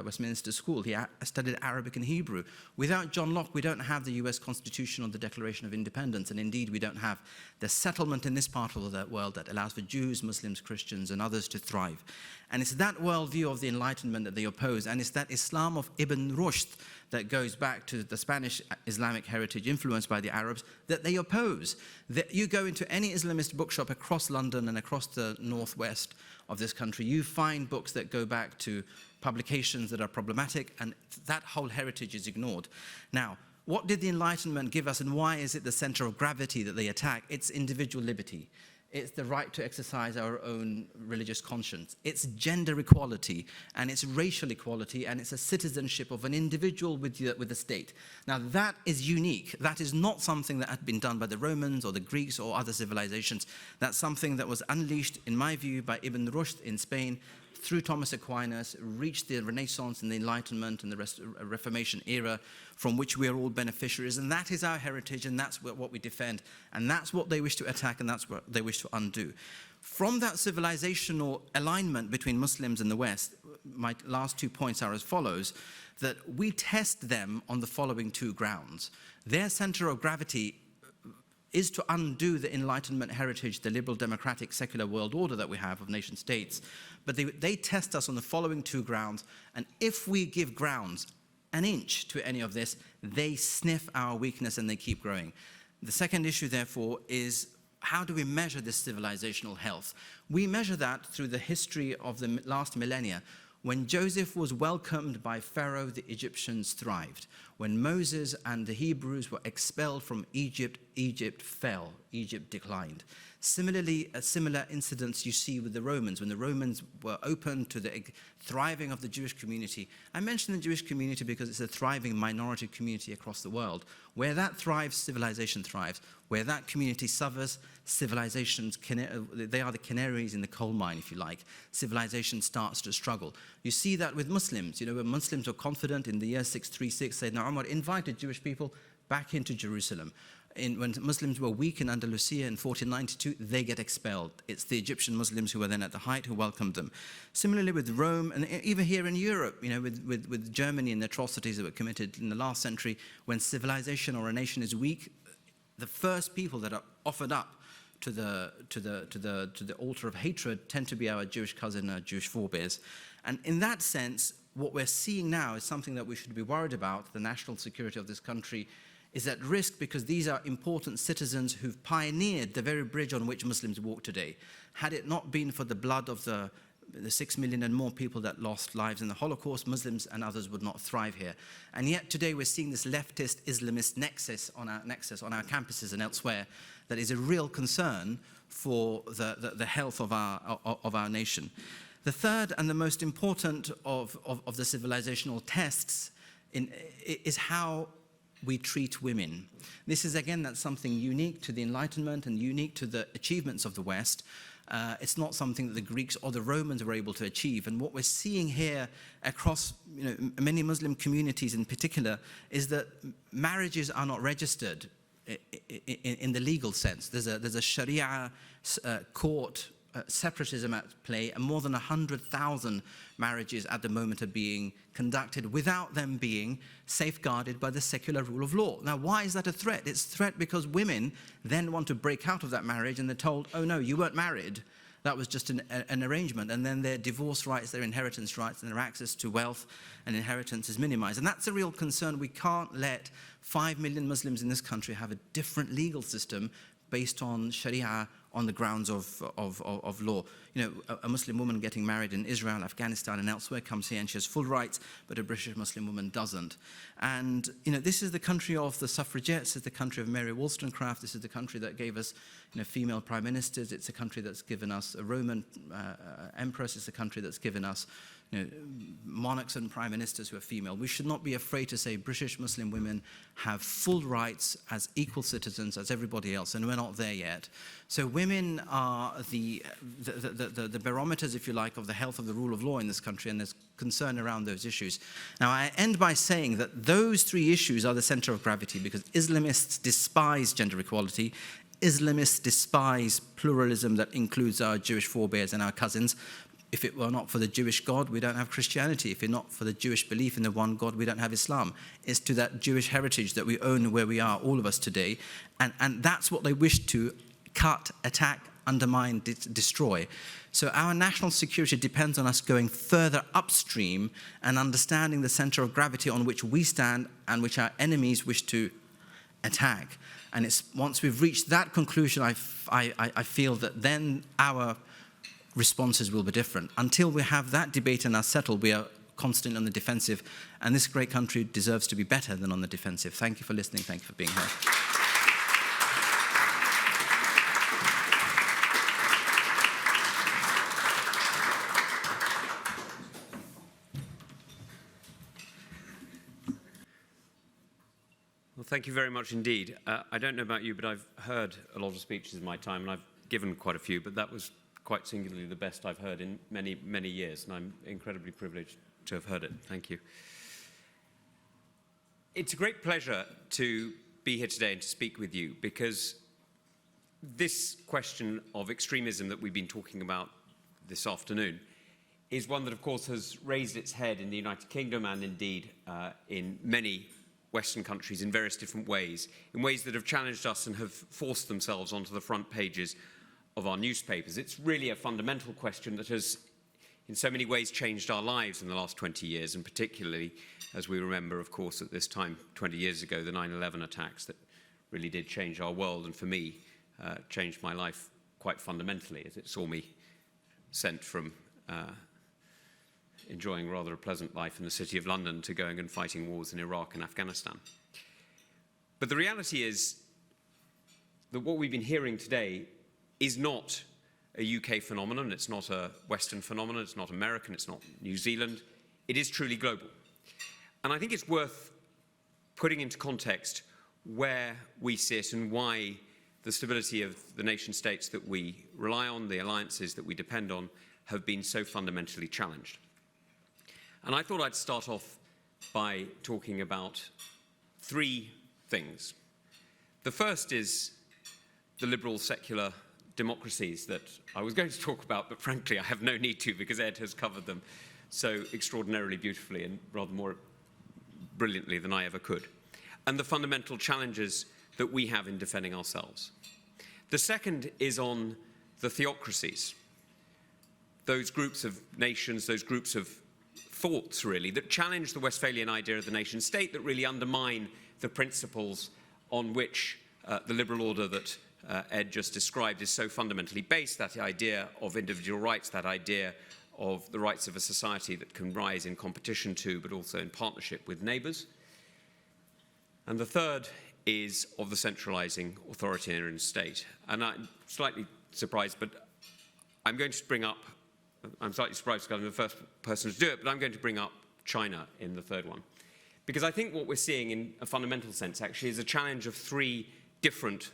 Westminster School. He studied Arabic and Hebrew. Without John Locke, we don't have the US Constitution or the Declaration of Independence, and indeed we don't have the settlement in this part of the world that allows for Jews, Muslims, Christians, and others to thrive. And it's that worldview of the Enlightenment that they oppose, and it's that Islam of Ibn Rushd that goes back to the Spanish Islamic heritage influenced by the Arabs that they oppose. That you go into any Islamist bookshop across London and across the northwest of this country, you find books that go back to publications that are problematic, and that whole heritage is ignored. Now, what did the Enlightenment give us, and why is it the center of gravity that they attack? It's individual liberty. It's the right to exercise our own religious conscience. It's gender equality, and it's racial equality, and it's a citizenship of an individual with the state. Now, that is unique. That is not something that had been done by the Romans or the Greeks or other civilizations. That's something that was unleashed, in my view, by Ibn Rushd in Spain, through Thomas Aquinas, reached the Renaissance and the Enlightenment and the Reformation era, from which we are all beneficiaries. And that is our heritage, and that's what we defend. And that's what they wish to attack, and that's what they wish to undo. From that civilizational alignment between Muslims and the West, my last 2 points are as follows, that we test them on the following 2 grounds. Their center of gravity is to undo the Enlightenment heritage, the liberal, democratic, secular world order that we have of nation states. But they test us on the following 2 grounds, and if we give grounds an inch to any of this, they sniff our weakness and they keep growing. The second issue, therefore, is how do we measure this civilizational health? We measure that through the history of the last millennia. When Joseph was welcomed by Pharaoh, the Egyptians thrived. When Moses and the Hebrews were expelled from Egypt, Egypt fell, Egypt declined. Similarly, similar incidents you see with the Romans. When the Romans were open to the thriving of the Jewish community, I mention the Jewish community because it's a thriving minority community across the world. Where that thrives, civilization thrives. Where that community suffers, civilizations, they are the canaries in the coal mine, if you like. Civilization starts to struggle. You see that with Muslims. When Muslims were confident in the year 636, Sayyidina Umar invited Jewish people back into Jerusalem. When Muslims were weak in Andalusia in 1492, they get expelled. It's the Egyptian Muslims who were then at the height who welcomed them. Similarly with Rome, and even here in Europe, with Germany and the atrocities that were committed in the last century, when civilization or a nation is weak, the first people that are offered up to the altar of hatred tend to be our Jewish cousin, our Jewish forebears. And in that sense, what we're seeing now is something that we should be worried about. The national security of this country is at risk because these are important citizens who've pioneered the very bridge on which Muslims walk today. Had it not been for the blood of the 6 million and more people that lost lives in the Holocaust, Muslims and others would not thrive here. And yet today we're seeing this leftist Islamist nexus on our campuses and elsewhere that is a real concern for the health of our nation. The third and the most important of the civilizational tests is how we treat women. This is, again, that's something unique to the Enlightenment and unique to the achievements of the West. It's not something that the Greeks or the Romans were able to achieve. And what we're seeing here across many Muslim communities in particular is that marriages are not registered in the legal sense. There's a Sharia court separatism at play, and more than 100,000 marriages at the moment are being conducted without them being safeguarded by the secular rule of law. Now, why is that a threat? It's a threat because women then want to break out of that marriage and they're told, oh no, you weren't married. That was just an arrangement. And then their divorce rights, their inheritance rights, and their access to wealth and inheritance is minimized. And that's a real concern. We can't let 5 million Muslims in this country have a different legal system based on Sharia, on the grounds of law. You know, a Muslim woman getting married in Israel, Afghanistan, and elsewhere comes here and she has full rights, but a British Muslim woman doesn't. And, you know, this is the country of the suffragettes, this is the country of Mary Wollstonecraft, this is the country that gave us, you know, female prime ministers, it's a country that's given us a Roman empress, it's a country that's given us, you know, monarchs and prime ministers who are female. We should not be afraid to say British Muslim women have full rights as equal citizens as everybody else, and we're not there yet. So women are the barometers, if you like, of the health of the rule of law in this country, and there's concern around those issues. Now, I end by saying that those three issues are the center of gravity, because Islamists despise gender equality, Islamists despise pluralism that includes our Jewish forebears and our cousins. If it were not for the Jewish God, we don't have Christianity. If it's not for the Jewish belief in the one God, we don't have Islam. It's to that Jewish heritage that we own where we are, all of us today. And that's what they wish to cut, attack, undermine, destroy. So our national security depends on us going further upstream and understanding the center of gravity on which we stand and which our enemies wish to attack. And it's once we've reached that conclusion, I feel that then our responses will be different. Until we have that debate and are settled, we are constantly on the defensive, and this great country deserves to be better than on the defensive. Thank you for listening. Thank you for being here. Well, thank you very much indeed. I don't know about you, but I've heard a lot of speeches in my time, and I've given quite a few, but that was quite singularly the best I've heard in many, many years, and I'm incredibly privileged to have heard it. Thank you. It's a great pleasure to be here today and to speak with you, because this question of extremism that we've been talking about this afternoon is one that, of course, has raised its head in the United Kingdom and indeed in many Western countries in various different ways, in ways that have challenged us and have forced themselves onto the front pages of our newspapers. It's really a fundamental question that has, in so many ways, changed our lives in the last 20 years, and particularly, as we remember, of course, at this time, 20 years ago, the 9/11 attacks that really did change our world, and for me, changed my life quite fundamentally, as it saw me sent from enjoying rather a pleasant life in the city of London to going and fighting wars in Iraq and Afghanistan. But the reality is that what we've been hearing today is not a UK phenomenon, it's not a Western phenomenon, it's not American, it's not New Zealand, it is truly global. And I think it's worth putting into context where we sit and why the stability of the nation states that we rely on, the alliances that we depend on, have been so fundamentally challenged. And I thought I'd start off by talking about three things. The first is the liberal secular democracies that I was going to talk about, but frankly I have no need to, because Ed has covered them so extraordinarily beautifully and rather more brilliantly than I ever could, and the fundamental challenges that we have in defending ourselves. The second is on the theocracies, those groups of nations, those groups of thoughts really, that challenge the Westphalian idea of the nation state, that really undermine the principles on which the liberal order that Ed just described is so fundamentally based, that idea of individual rights, that idea of the rights of a society that can rise in competition to, but also in partnership with neighbours. And the third is of the centralising authoritarian state. And I'm slightly surprised, but I'm going to bring up, I'm slightly surprised because I'm the first person to do it, but I'm going to bring up China in the third one. Because I think what we're seeing in a fundamental sense actually is a challenge of three different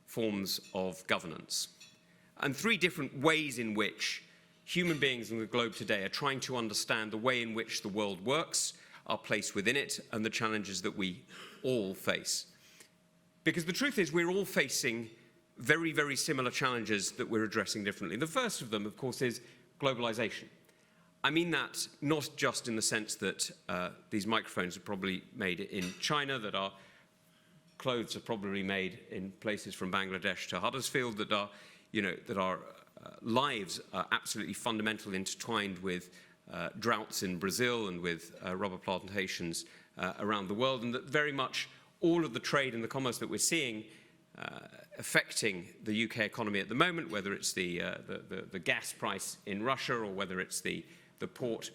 forms of governance, and three different ways in which human beings on the globe today are trying to understand the way in which the world works, our place within it, and the challenges that we all face. Because the truth is, we're all facing very, very similar challenges that we're addressing differently. The first of them, of course, is globalization. I mean that not just in the sense that these microphones are probably made in China, that our clothes are probably made in places from Bangladesh to Huddersfield, that our, that our lives are absolutely fundamentally intertwined with droughts in Brazil and with rubber plantations around the world, and that very much all of the trade and the commerce that we're seeing affecting the UK economy at the moment, whether it's the gas price in Russia or whether it's the port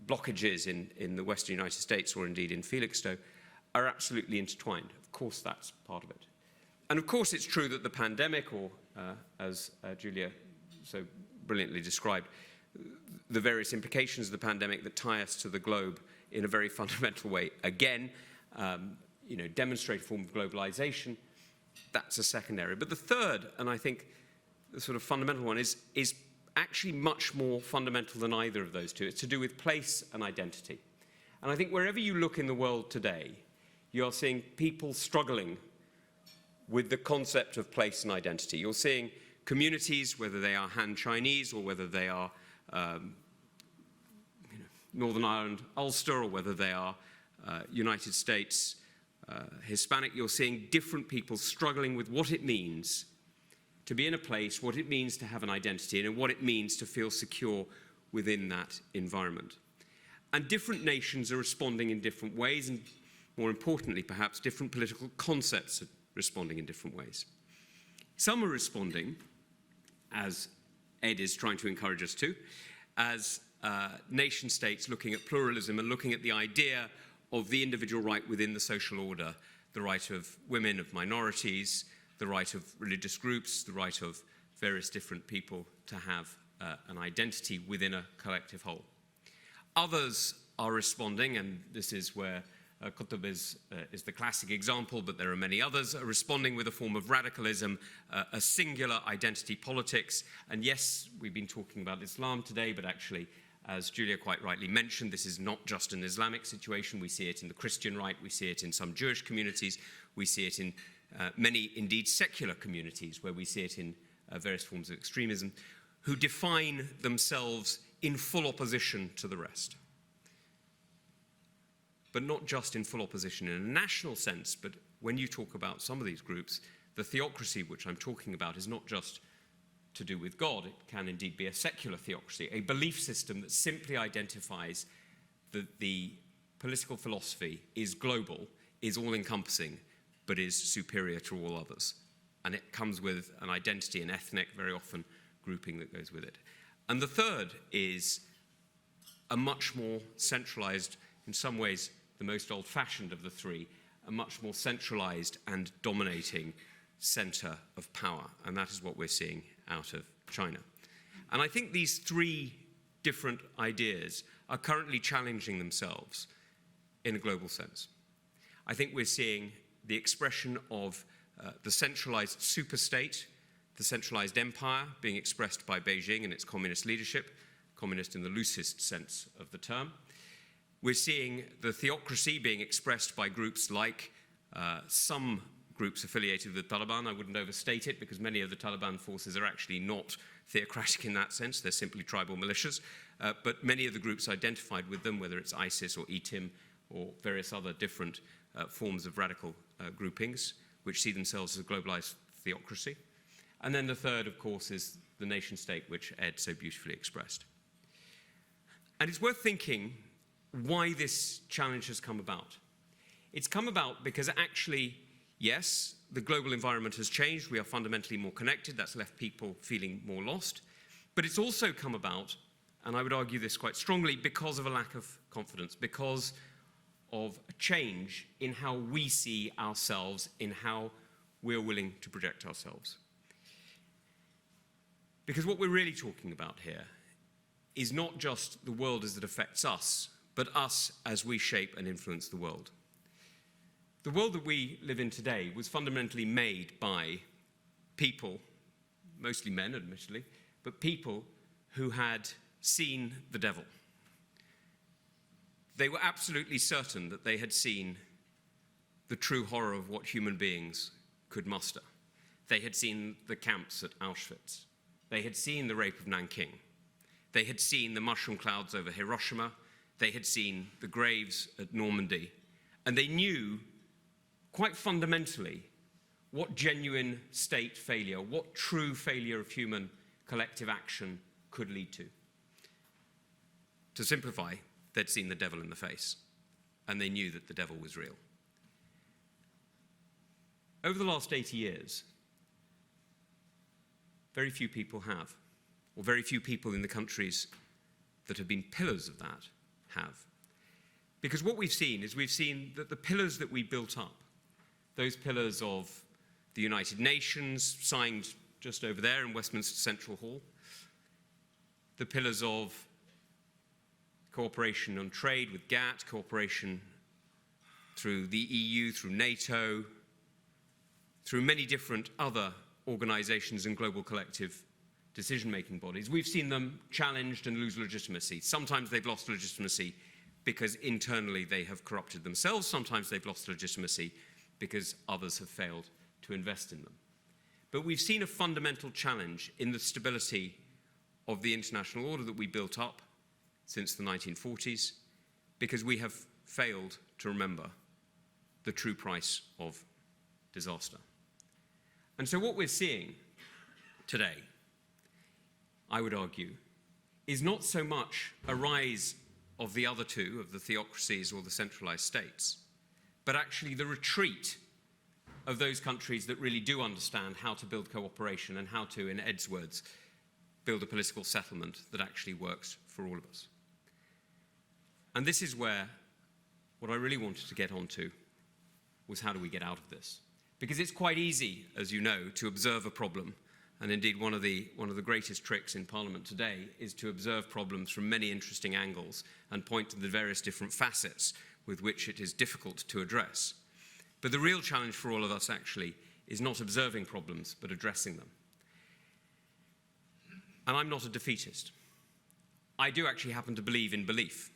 blockages in the western United States or indeed in Felixstowe, are absolutely intertwined. Of course, that's part of it. And of course, it's true that the pandemic, or as Julia so brilliantly described, the various implications of the pandemic that tie us to the globe in a very fundamental way, again, demonstrate a form of globalization. That's a second area. But the third, and I think the sort of fundamental one, is actually much more fundamental than either of those two. It's to do with place and identity. And I think wherever you look in the world today, you are seeing people struggling with the concept of place and identity. You're seeing communities, whether they are Han Chinese or whether they are Northern Ireland Ulster or whether they are United States Hispanic, you're seeing different people struggling with what it means to be in a place, what it means to have an identity, and what it means to feel secure within that environment. And different nations are responding in different ways, and more importantly, perhaps, different political concepts are responding in different ways. Some are responding, as Ed is trying to encourage us to, as nation states looking at pluralism and looking at the idea of the individual right within the social order, the right of women, of minorities, the right of religious groups, the right of various different people to have an identity within a collective whole. Others are responding, and this is where Qutb is the classic example, but there are many others, are responding with a form of radicalism, a singular identity politics. And yes, we've been talking about Islam today, but actually, as Julia quite rightly mentioned, this is not just an Islamic situation. We see it in the Christian right, we see it in some Jewish communities, we see it in many, indeed, secular communities, where we see it in various forms of extremism, who define themselves in full opposition to the rest. But not just in full opposition in a national sense, but when you talk about some of these groups, the theocracy which I'm talking about is not just to do with God. It can indeed be a secular theocracy, a belief system that simply identifies that the political philosophy is global, is all-encompassing, but is superior to all others. And it comes with an identity, an ethnic, very often, grouping that goes with it. And the third is a much more centralized, in some ways the most old-fashioned of the three, a much more centralized and dominating center of power. And that is what we're seeing out of China. And I think these three different ideas are currently challenging themselves in a global sense. I think we're seeing the expression of the centralized superstate, the centralized empire being expressed by Beijing and its communist leadership, communist in the loosest sense of the term. We're seeing the theocracy being expressed by groups like some groups affiliated with the Taliban. I wouldn't overstate it, because many of the Taliban forces are actually not theocratic in that sense. They're simply tribal militias. But many of the groups identified with them, whether it's ISIS or ETIM or various other different forms of radical groupings, which see themselves as a globalized theocracy. And then the third, of course, is the nation state, which Ed so beautifully expressed. And it's worth thinking why this challenge has come about. It's come about because actually, yes, the global environment has changed. We are fundamentally more connected. That's left people feeling more lost. But it's also come about, and I would argue this quite strongly, because of a lack of confidence, because of a change in how we see ourselves, in how we're willing to project ourselves. Because what we're really talking about here is not just the world as it affects us, but us as we shape and influence the world. The world that we live in today was fundamentally made by people, mostly men, admittedly, but people who had seen the devil. They were absolutely certain that they had seen the true horror of what human beings could muster. They had seen the camps at Auschwitz. They had seen the rape of Nanking. They had seen the mushroom clouds over Hiroshima. They had seen the graves at Normandy. And they knew, quite fundamentally, what genuine state failure, what true failure of human collective action could lead to. To simplify, they'd seen the devil in the face, and they knew that the devil was real. over the last 80 years, very few people have, or very few people in the countries that have been pillars of that have. Because what we've seen is that the pillars that we built up, those pillars of the United Nations, signed just over there in Westminster Central Hall, the pillars of cooperation on trade with GATT, cooperation through the EU, through NATO, through many different other organizations and global collective decision-making bodies, we've seen them challenged and lose legitimacy. Sometimes they've lost legitimacy because internally they have corrupted themselves. Sometimes they've lost legitimacy because others have failed to invest in them. But we've seen a fundamental challenge in the stability of the international order that we built up since the 1940s, because we have failed to remember the true price of disaster. And so what we're seeing today, I would argue, is not so much a rise of the other two, of the theocracies or the centralized states, but actually the retreat of those countries that really do understand how to build cooperation and how to, in Ed's words, build a political settlement that actually works for all of us. And this is where what I really wanted to get onto was, how do we get out of this? Because it's quite easy, as you know, to observe a problem. And indeed, one of the greatest tricks in Parliament today is to observe problems from many interesting angles and point to the various different facets with which it is difficult to address. But the real challenge for all of us, actually, is not observing problems, but addressing them. And I'm not a defeatist. I do actually happen to believe in belief.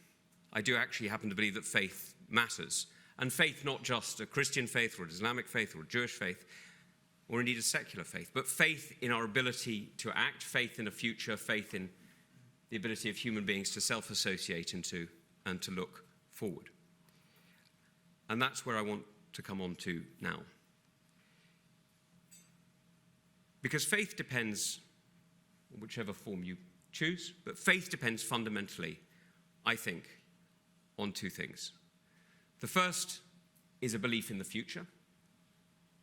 I do actually happen to believe that faith matters. And faith, not just a Christian faith or an Islamic faith or a Jewish faith, or indeed a secular faith, but faith in our ability to act, faith in a future, faith in the ability of human beings to self-associate and to look forward. And that's where I want to come on to now. Because faith depends on whichever form you choose, but faith depends fundamentally, I think, on two things. The first is a belief in the future,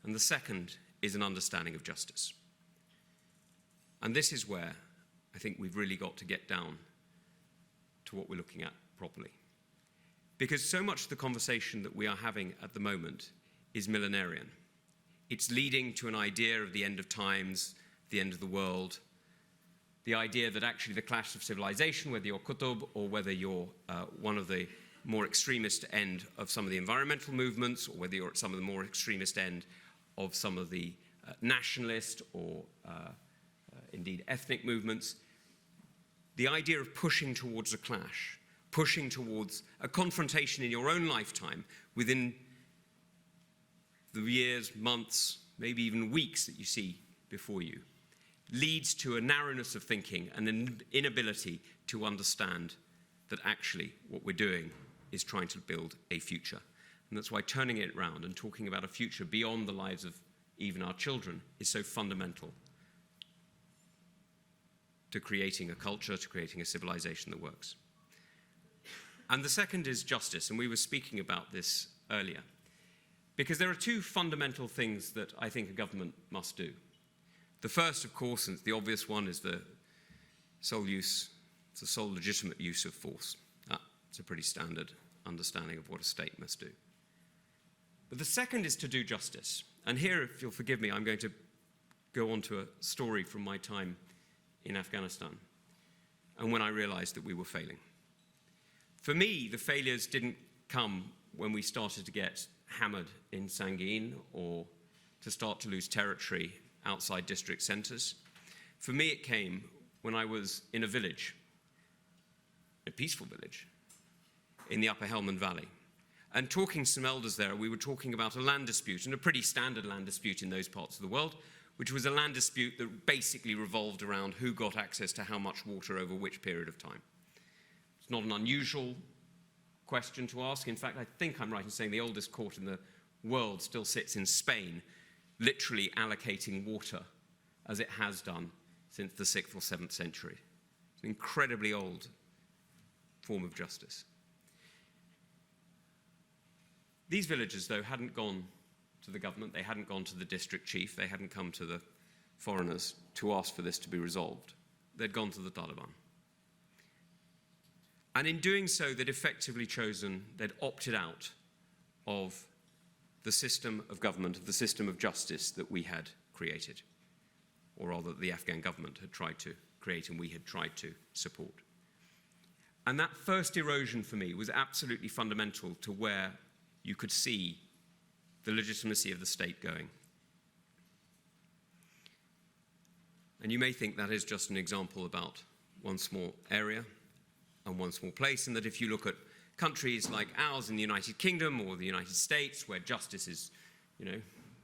and the second is an understanding of justice. And this is where I think we've really got to get down to what we're looking at properly. Because so much of the conversation that we are having at the moment is millenarian. It's leading to an idea of the end of times, the end of the world, the idea that actually the clash of civilization, whether you're Qutb or whether you're one of the more extremist end of some of the environmental movements, or whether you're at some of the more extremist end of some of the nationalist or indeed ethnic movements, the idea of pushing towards a clash, pushing towards a confrontation in your own lifetime within the years, months, maybe even weeks that you see before you, leads to a narrowness of thinking and an inability to understand that actually what we're doing is trying to build a future. And that's why turning it around and talking about a future beyond the lives of even our children is so fundamental to creating a culture, to creating a civilization that works. And the second is justice, and we were speaking about this earlier. Because there are two fundamental things that I think a government must do. The first, of course, and the obvious one, is the sole legitimate use of force. It's a pretty standard understanding of what a state must do. But the second is to do justice. And here, if you'll forgive me, I'm going to go on to a story from my time in Afghanistan and when I realized that we were failing. For me, the failures didn't come when we started to get hammered in Sangin or to start to lose territory outside district centers. For me, it came when I was in a village, a peaceful village, in the Upper Helmand Valley. And talking to some elders there, we were talking about a land dispute, and a pretty standard land dispute in those parts of the world, which was a land dispute that basically revolved around who got access to how much water over which period of time. It's not an unusual question to ask. In fact, I think I'm right in saying the oldest court in the world still sits in Spain, literally allocating water as it has done since the 6th or 7th century. It's an incredibly old form of justice. These villagers, though, hadn't gone to the government. They hadn't gone to the district chief. They hadn't come to the foreigners to ask for this to be resolved. They'd gone to the Taliban. And in doing so, they'd effectively they'd opted out of the system of government, of the system of justice that we had created, or rather the Afghan government had tried to create and we had tried to support. And that first erosion for me was absolutely fundamental to where you could see the legitimacy of the state going. And you may think that is just an example about one small area and one small place, and that if you look at countries like ours in the United Kingdom or the United States, where justice is,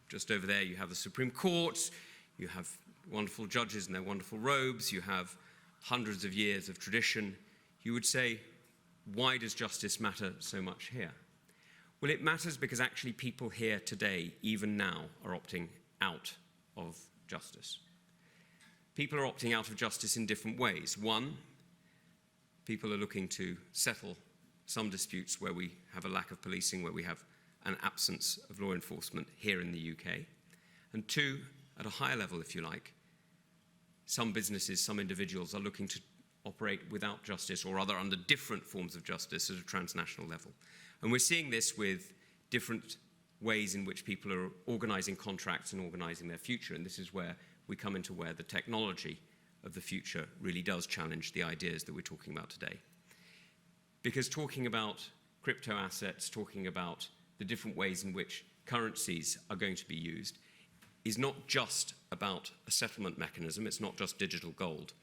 just over there you have the Supreme Court, you have wonderful judges in their wonderful robes, you have hundreds of years of tradition, you would say, why does justice matter so much here? Well, it matters because actually people here today, even now, are opting out of justice. People are opting out of justice in different ways. One, people are looking to settle some disputes where we have a lack of policing, where we have an absence of law enforcement here in the UK. And two, at a higher level, if you like, some businesses, some individuals are looking to operate without justice, or rather under different forms of justice at a transnational level. And we're seeing this with different ways in which people are organizing contracts and organizing their future. And this is where we come into where the technology of the future really does challenge the ideas that we're talking about today. Because talking about crypto assets, talking about the different ways in which currencies are going to be used, is not just about a settlement mechanism, it's not just digital gold.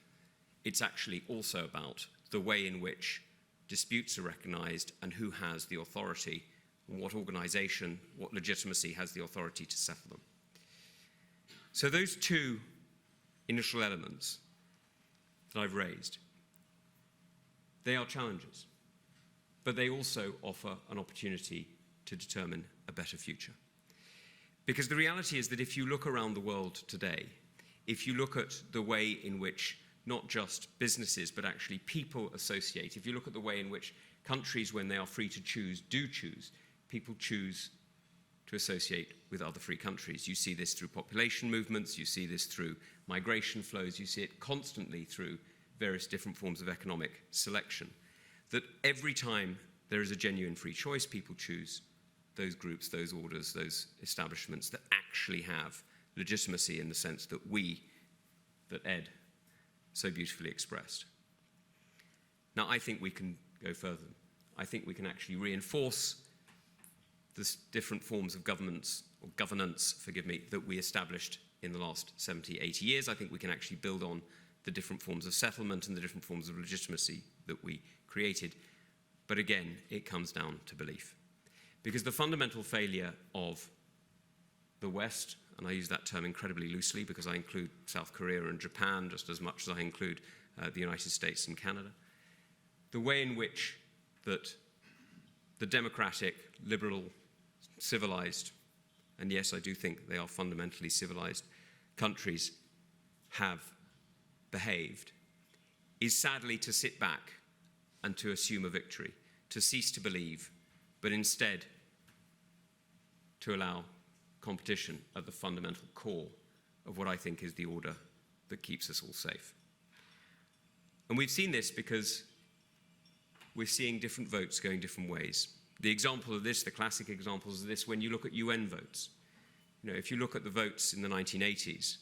It's actually also about the way in which disputes are recognized and who has the authority, and what organization, what legitimacy has the authority to settle them. So those two initial elements that I've raised, they are challenges, but they also offer an opportunity to determine a better future. Because the reality is that if you look around the world today, if you look at the way in which not just businesses, but actually people associate, if you look at the way in which countries, when they are free to choose, do choose, people choose to associate with other free countries. You see this through population movements, you see this through migration flows, you see it constantly through various different forms of economic selection. That every time there is a genuine free choice, people choose those groups, those orders, those establishments that actually have legitimacy in the sense that that Ed so beautifully expressed. Now, I think we can go further. I think we can actually reinforce the different forms of governance, that we established in the last 70, 80 years. I think we can actually build on the different forms of settlement and the different forms of legitimacy that we created. But again, it comes down to belief. Because the fundamental failure of the West, and I use that term incredibly loosely because I include South Korea and Japan just as much as I include the United States and Canada, the way in which that the democratic, liberal, civilized, and yes, I do think they are fundamentally civilized countries have behaved, is sadly to sit back and to assume a victory, to cease to believe, but instead to allow competition at the fundamental core of what I think is the order that keeps us all safe. And we've seen this because we're seeing different votes going different ways. The example of this, the classic examples of this, when you look at UN votes. If you look at the votes in the 1980s,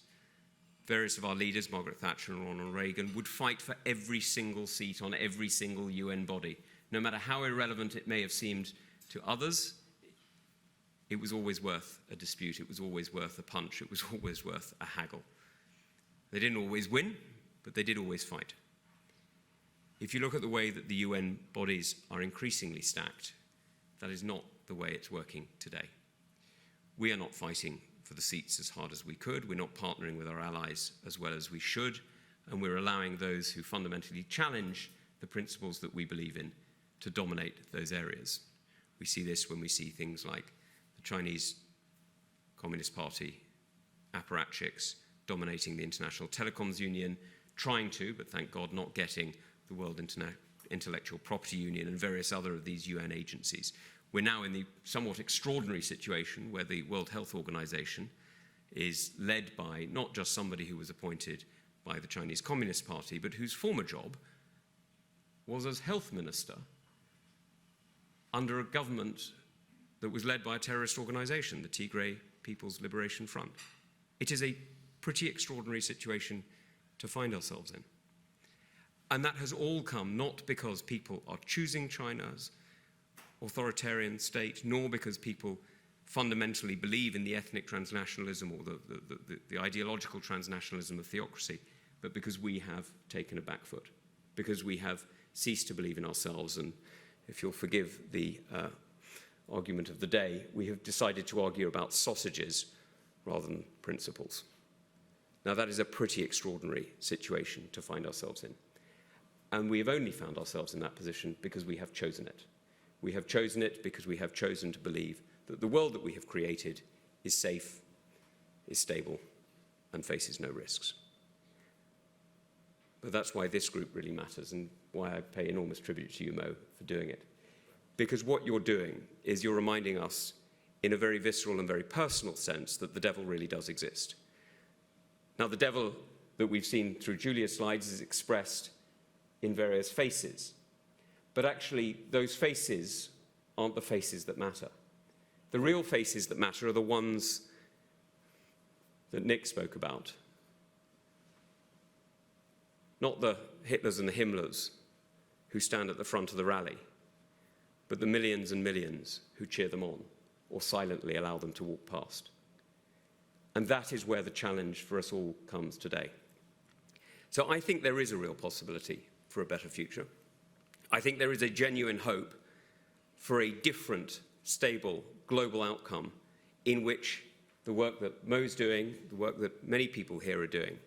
various of our leaders, Margaret Thatcher and Ronald Reagan, would fight for every single seat on every single UN body. No matter how irrelevant it may have seemed to others, it was always worth a dispute, it was always worth a punch, it was always worth a haggle. They didn't always win, but they did always fight. If you look at the way that the UN bodies are increasingly stacked, that is not the way it's working today. We are not fighting for the seats as hard as we could, we're not partnering with our allies as well as we should, and we're allowing those who fundamentally challenge the principles that we believe in to dominate those areas. We see this when we see things like the Chinese Communist Party apparatchiks dominating the International Telecoms Union, trying to, but thank God not getting, the World Intellectual Property Union and various other of these UN agencies. We're now in the somewhat extraordinary situation where the World Health Organization is led by not just somebody who was appointed by the Chinese Communist Party, but whose former job was as health minister under a government that was led by a terrorist organization, the Tigray People's Liberation Front. It is a pretty extraordinary situation to find ourselves in. And that has all come not because people are choosing China's authoritarian state, nor because people fundamentally believe in the ethnic transnationalism or the ideological transnationalism of theocracy, but because we have taken a back foot, because we have ceased to believe in ourselves. And if you'll forgive the argument of the day, we have decided to argue about sausages rather than principles. Now, that is a pretty extraordinary situation to find ourselves in. And we have only found ourselves in that position because we have chosen it. We have chosen it because we have chosen to believe that the world that we have created is safe, is stable, and faces no risks. But that's why this group really matters and why I pay enormous tribute to you, Mo, for doing it. Because what you're doing is you're reminding us in a very visceral and very personal sense that the devil really does exist. Now, the devil that we've seen through Julia's slides is expressed in various faces. But actually, those faces aren't the faces that matter. The real faces that matter are the ones that Nick spoke about. Not the Hitlers and the Himmlers who stand at the front of the rally, but the millions and millions who cheer them on or silently allow them to walk past. And that is where the challenge for us all comes today. So I think there is a real possibility for a better future. I think there is a genuine hope for a different, stable, global outcome in which the work that Mo's doing, the work that many people here are doing,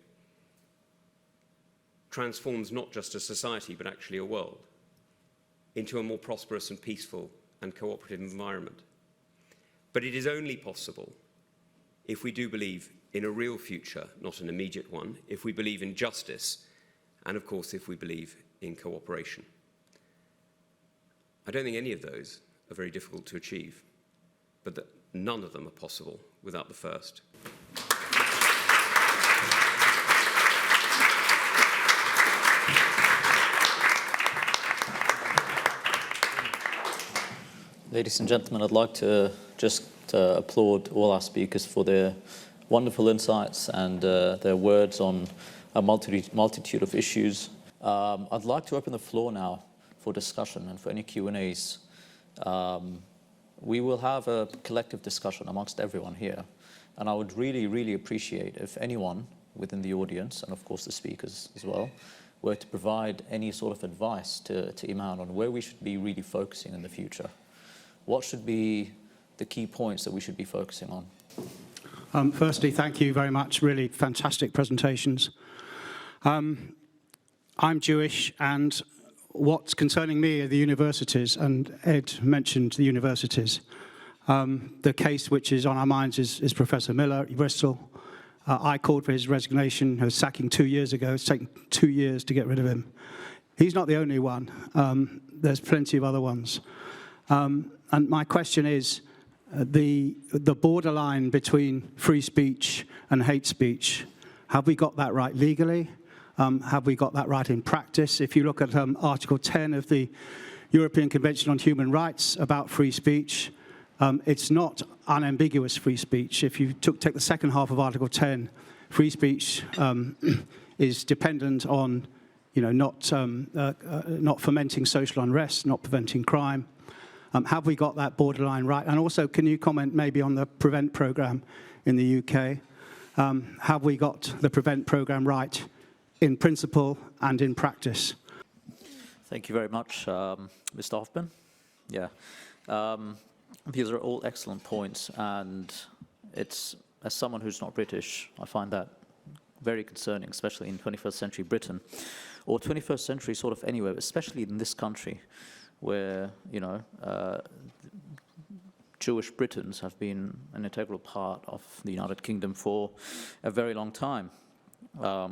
transforms not just a society, but actually a world into a more prosperous and peaceful and cooperative environment. But it is only possible if we do believe in a real future, not an immediate one, if we believe in justice, and of course, if we believe in cooperation. I don't think any of those are very difficult to achieve, but that none of them are possible without the first. Ladies and gentlemen, I'd like to just applaud all our speakers for their wonderful insights and their words on a multitude of issues. I'd like to open the floor now for discussion and for any Q&As. We will have a collective discussion amongst everyone here. And I would really, really appreciate if anyone within the audience, and of course the speakers as well, were to provide any sort of advice to Iman on where we should be really focusing in the future. What should be the key points that we should be focusing on? Firstly, thank you very much. Really fantastic presentations. I'm Jewish, and what's concerning me are the universities, and Ed mentioned the universities. The case which is on our minds is Professor Miller at Bristol. I called for his resignation, her sacking 2 years ago. It's taken 2 years to get rid of him. He's not the only one. There's plenty of other ones. And my question is, the borderline between free speech and hate speech, have we got that right legally? Have we got that right in practice? If you look at Article 10 of the European Convention on Human Rights about free speech, it's not unambiguous free speech. If you take the second half of Article 10, free speech is dependent on, not fomenting social unrest, not preventing crime. Have we got that borderline right? And also, can you comment maybe on the PREVENT programme in the UK? Have we got the PREVENT programme right in principle and in practice? Thank you very much, Mr. Hoffman. Yeah, these are all excellent points, and it's, as someone who's not British, I find that very concerning, especially in 21st century Britain, or 21st century sort of anywhere, especially in this country, where, Jewish Britons have been an integral part of the United Kingdom for a very long time.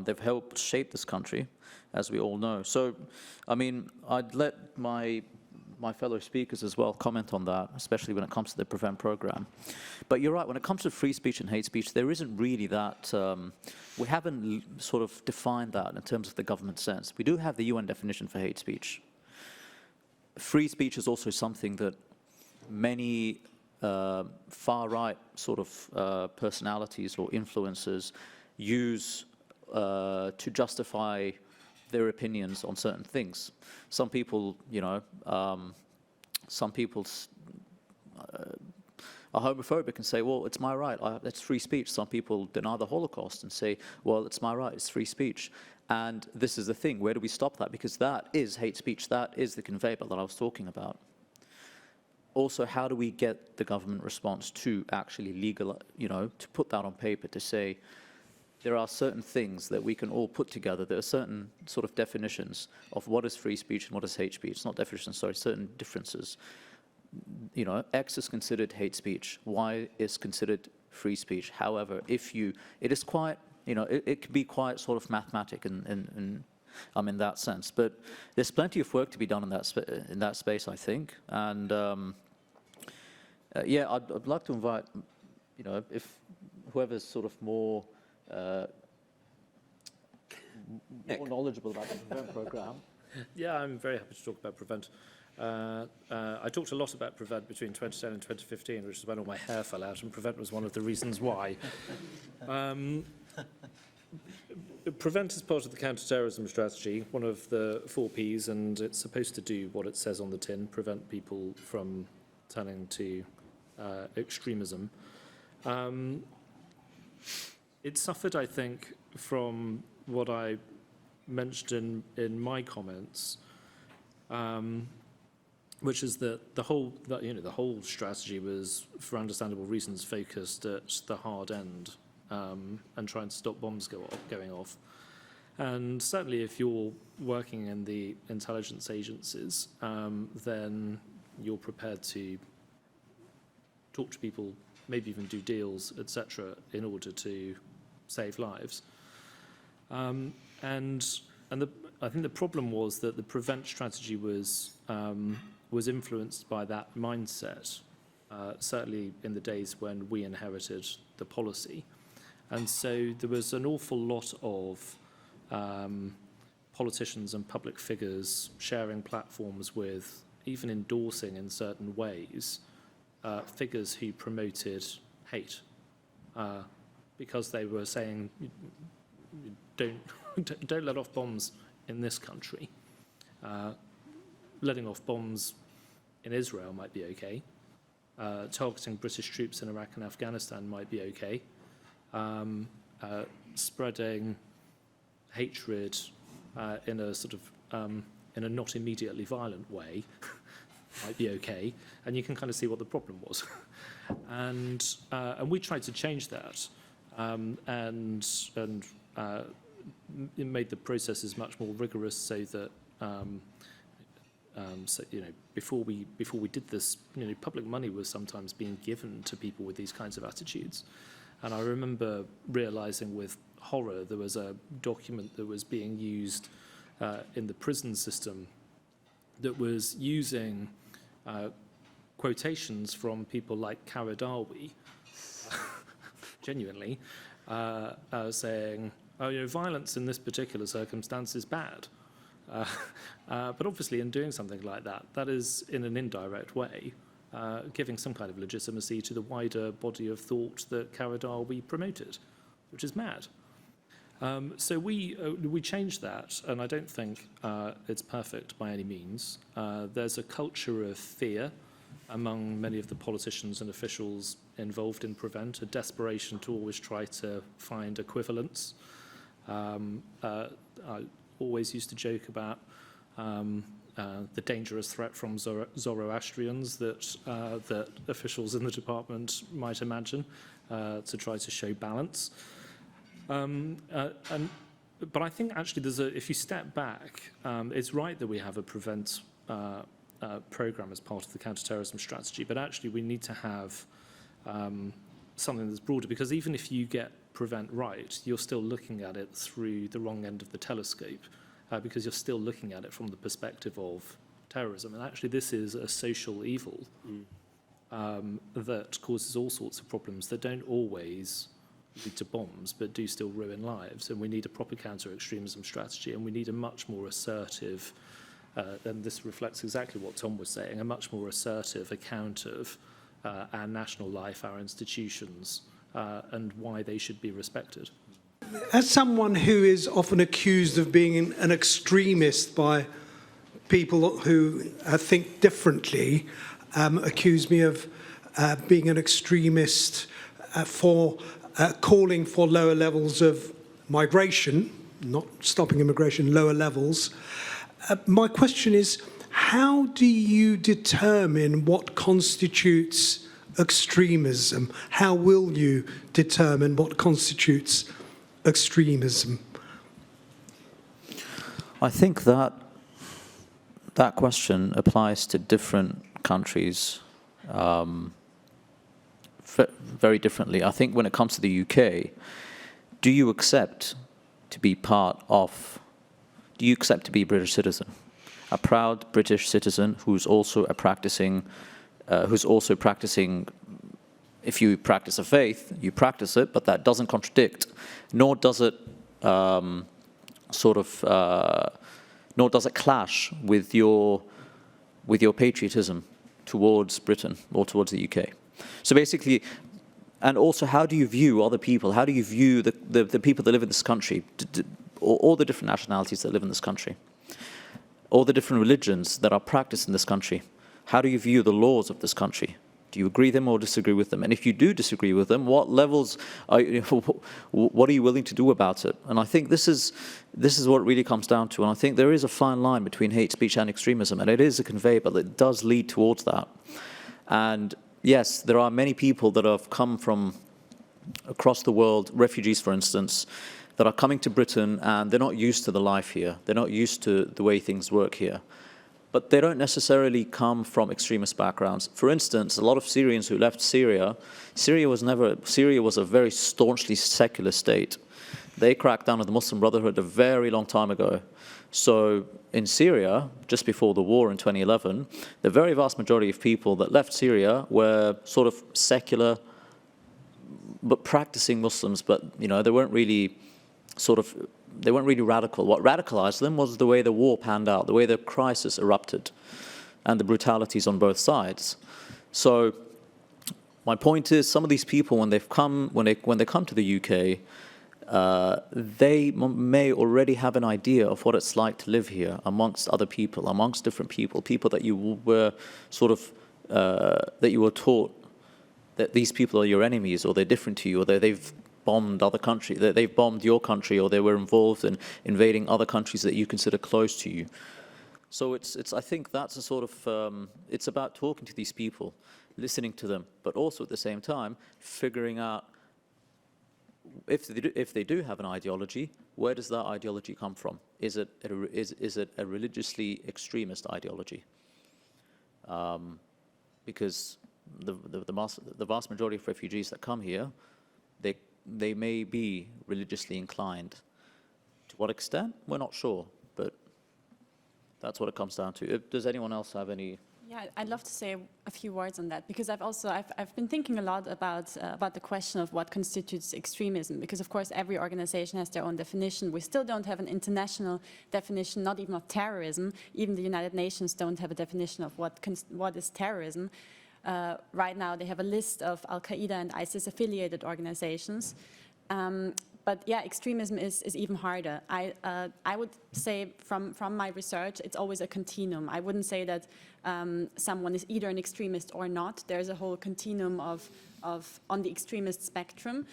They've helped shape this country, as we all know. So, I'd let my my fellow speakers as well comment on that, especially when it comes to the PREVENT program. But you're right, when it comes to free speech and hate speech, there isn't really that, we haven't sort of defined that in terms of the government sense. We do have the UN definition for hate speech. Free speech is also something that many far-right sort of personalities or influencers use to justify their opinions on certain things. Some people, you know, some people are homophobic and say, well, it's my right, it's free speech. Some people deny the Holocaust and say, well, it's my right, it's free speech. And this is the thing, where do we stop that? Because that is hate speech, that is the conveyor belt that I was talking about. Also, how do we get the government response to actually legal, you know, to put that on paper, to say, there are certain things that we can all put together. There are certain sort of definitions of what is free speech and what is hate speech. Not definitions, sorry, certain differences. You know, X is considered hate speech. Y is considered free speech. However, it is quite, you know, it can be quite sort of mathematic in that sense. But there's plenty of work to be done in that space, I think. And yeah, I'd like to invite, you know, if whoever's sort of more knowledgeable about the PREVENT program. Yeah, I'm very happy to talk about PREVENT. I talked a lot about PREVENT between 2010 and 2015, which is when all my hair fell out, and PREVENT was one of the reasons why. PREVENT is part of the counter-terrorism strategy, one of the 4 Ps, and it's supposed to do what it says on the tin, prevent people from turning to extremism. It suffered, I think, from what I mentioned in my comments, which is that the whole strategy was, for understandable reasons, focused at the hard end and trying to stop bombs going off. And certainly, if you're working in the intelligence agencies, then you're prepared to talk to people, maybe even do deals, etc., in order to save lives. I think the problem was that the PREVENT strategy was influenced by that mindset, certainly in the days when we inherited the policy. And so there was an awful lot of politicians and public figures sharing platforms with, even endorsing in certain ways, figures who promoted hate, because they were saying, don't let off bombs in this country. Letting off bombs in Israel might be okay. Targeting British troops in Iraq and Afghanistan might be okay. Spreading hatred in a sort of in a not immediately violent way might be okay, and you can kind of see what the problem was. And we tried to change that, and it made the processes much more rigorous, so that so, you know, before we did this, you know, public money was sometimes being given to people with these kinds of attitudes. And I remember realizing with horror there was a document that was being used in the prison system that was using quotations from people like Qaradawi, genuinely, saying, oh, you know, violence in this particular circumstance is bad. But obviously in doing something like that, that is in an indirect way giving some kind of legitimacy to the wider body of thought that Qaradawi promoted, which is mad. So we changed that, and I don't think it's perfect by any means. There's a culture of fear among many of the politicians and officials involved in PREVENT, a desperation to always try to find equivalents. I always used to joke about the dangerous threat from Zoroastrians that officials in the department might imagine to try to show balance. But I think actually if you step back, it's right that we have a PREVENT program as part of the counterterrorism strategy, but actually we need to have something that's broader, because even if you get PREVENT right, you're still looking at it through the wrong end of the telescope, because you're still looking at it from the perspective of terrorism. And actually this is a social evil that causes all sorts of problems that don't always lead to bombs, but do still ruin lives. And we need a proper counter-extremism strategy, and we need a much more assertive, and this reflects exactly what Tom was saying, a much more assertive account of our national life, our institutions, and why they should be respected. As someone who is often accused of being an extremist by people who think differently, accuse me of being an extremist for calling for lower levels of migration, not stopping immigration, lower levels. My question is, how do you determine what constitutes extremism? How will you determine what constitutes extremism? I think that question applies to different countries very differently. I think when it comes to the UK, do you accept to be a British citizen? A proud British citizen who's also practicing, if you practice a faith, you practice it, but that doesn't contradict, nor does it nor does it clash with your patriotism towards Britain or towards the UK. So basically, and also, how do you view other people? How do you view the people that live in this country, all the different nationalities that live in this country, all the different religions that are practiced in this country? How do you view the laws of this country? Do you agree with them or disagree with them? And if you do disagree with them, what levels what are you willing to do about it? And I think this is what it really comes down to. And I think there is a fine line between hate speech and extremism, and it is a conveyor, but it does lead towards that. And yes, there are many people that have come from across the world, refugees, for instance, that are coming to Britain, and they're not used to the life here. They're not used to the way things work here. But they don't necessarily come from extremist backgrounds. For instance, a lot of Syrians who left Syria, Syria was a very staunchly secular state. They cracked down on the Muslim Brotherhood a very long time ago. So in Syria, just before the war in 2011, the very vast majority of people that left Syria were sort of secular, but practicing Muslims, but they weren't really radical. What radicalized them was the way the war panned out, the way the crisis erupted, and the brutalities on both sides. So my point is, some of these people, when they come to the UK, they may already have an idea of what it's like to live here amongst other people, amongst different people that you were that you were taught that these people are your enemies, or they're different to you, or they've bombed other countries, that they've bombed your country, or they were involved in invading other countries that you consider close to you. So I think that's a sort of, it's about talking to these people, listening to them, but also at the same time figuring out if they do have an ideology, where does that ideology come from? Is it a religiously extremist ideology? Because the vast majority of refugees that come here, they may be religiously inclined. To what extent? We're not sure, but that's what it comes down to. Does anyone else have any? Yeah, I'd love to say a few words on that, because I've been thinking a lot about the question of what constitutes extremism, because of course every organization has their own definition. We still don't have an international definition, not even of terrorism. Even the United Nations don't have a definition of what is terrorism. Right now they have a list of Al-Qaeda and ISIS affiliated organizations. But yeah, extremism is even harder. I would say from my research, it's always a continuum. I wouldn't say that someone is either an extremist or not. There's a whole continuum of on the extremist spectrum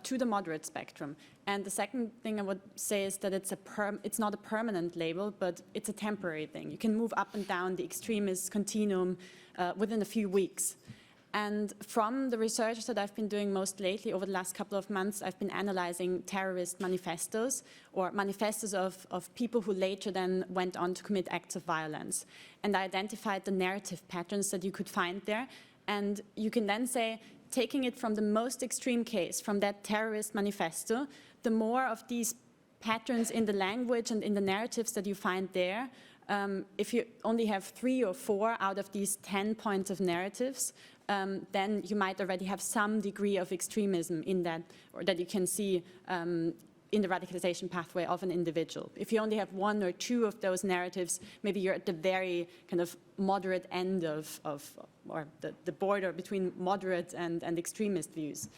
to the moderate spectrum. And the second thing I would say is that it's not a permanent label, but it's a temporary thing. You can move up and down the extremist continuum within a few weeks. And from the research that I've been doing most lately, over the last couple of months, I've been analyzing terrorist manifestos, or manifestos of people who later then went on to commit acts of violence. And I identified the narrative patterns that you could find there. And you can then say, taking it from the most extreme case, from that terrorist manifesto, the more of these patterns in the language and in the narratives that you find there if you only have 3 or 4 out of these 10 points of narratives, then you might already have some degree of extremism in that, or that you can see in the radicalization pathway of an individual. If you only have 1 or 2 of those narratives, maybe you're at the very kind of moderate end or the border between moderate and extremist views.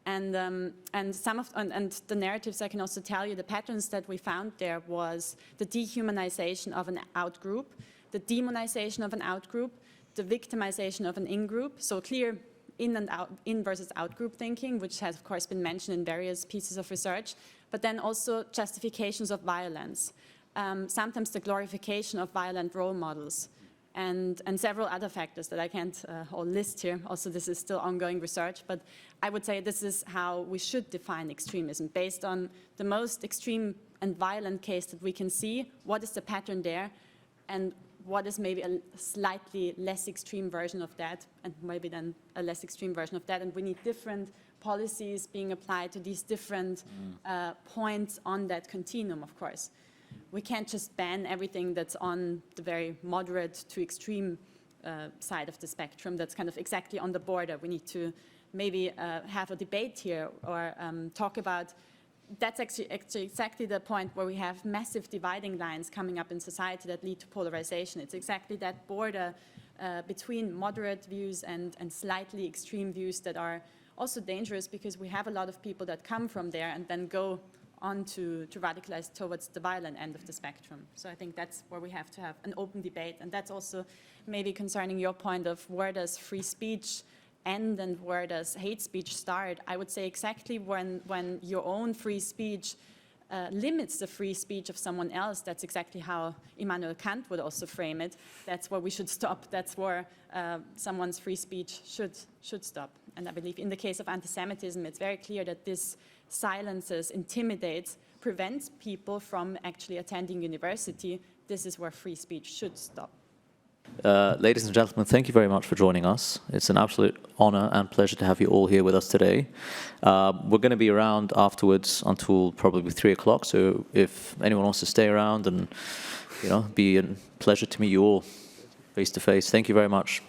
And the narratives, I can also tell you, the patterns that we found there was the dehumanization of an outgroup, the demonization of an outgroup, the victimization of an in-group, so clear in versus out-group thinking, which has of course been mentioned in various pieces of research, but then also justifications of violence, sometimes the glorification of violent role models, and several other factors that I can't all list here. Also, this is still ongoing research, but I would say this is how we should define extremism, based on the most extreme and violent case that we can see, what is the pattern there, and what is maybe a slightly less extreme version of that, and maybe then a less extreme version of that, and we need different policies being applied to these different points on that continuum, of course. We can't just ban everything that's on the very moderate to extreme side of the spectrum, that's kind of exactly on the border. We need to maybe have a debate here, or talk about, that's actually exactly the point where we have massive dividing lines coming up in society that lead to polarization. It's exactly that border between moderate views and slightly extreme views that are also dangerous, because we have a lot of people that come from there and then go on to radicalize towards the violent end of the spectrum. So I think that's where we have to have an open debate, and that's also maybe concerning your point of where does free speech end and where does hate speech start. I would say exactly when your own free speech limits the free speech of someone else, that's exactly how Immanuel Kant would also frame it. That's where we should stop. That's where someone's free speech should stop. And I believe in the case of anti-Semitism, it's very clear that this silences, intimidates, prevents people from actually attending university. This is where free speech should stop. Ladies and gentlemen, thank you very much for joining us. It's an absolute honor and pleasure to have you all here with us today. We're going to be around afterwards until probably 3 o'clock, so if anyone wants to stay around, and be a pleasure to meet you all face to face. Thank you very much.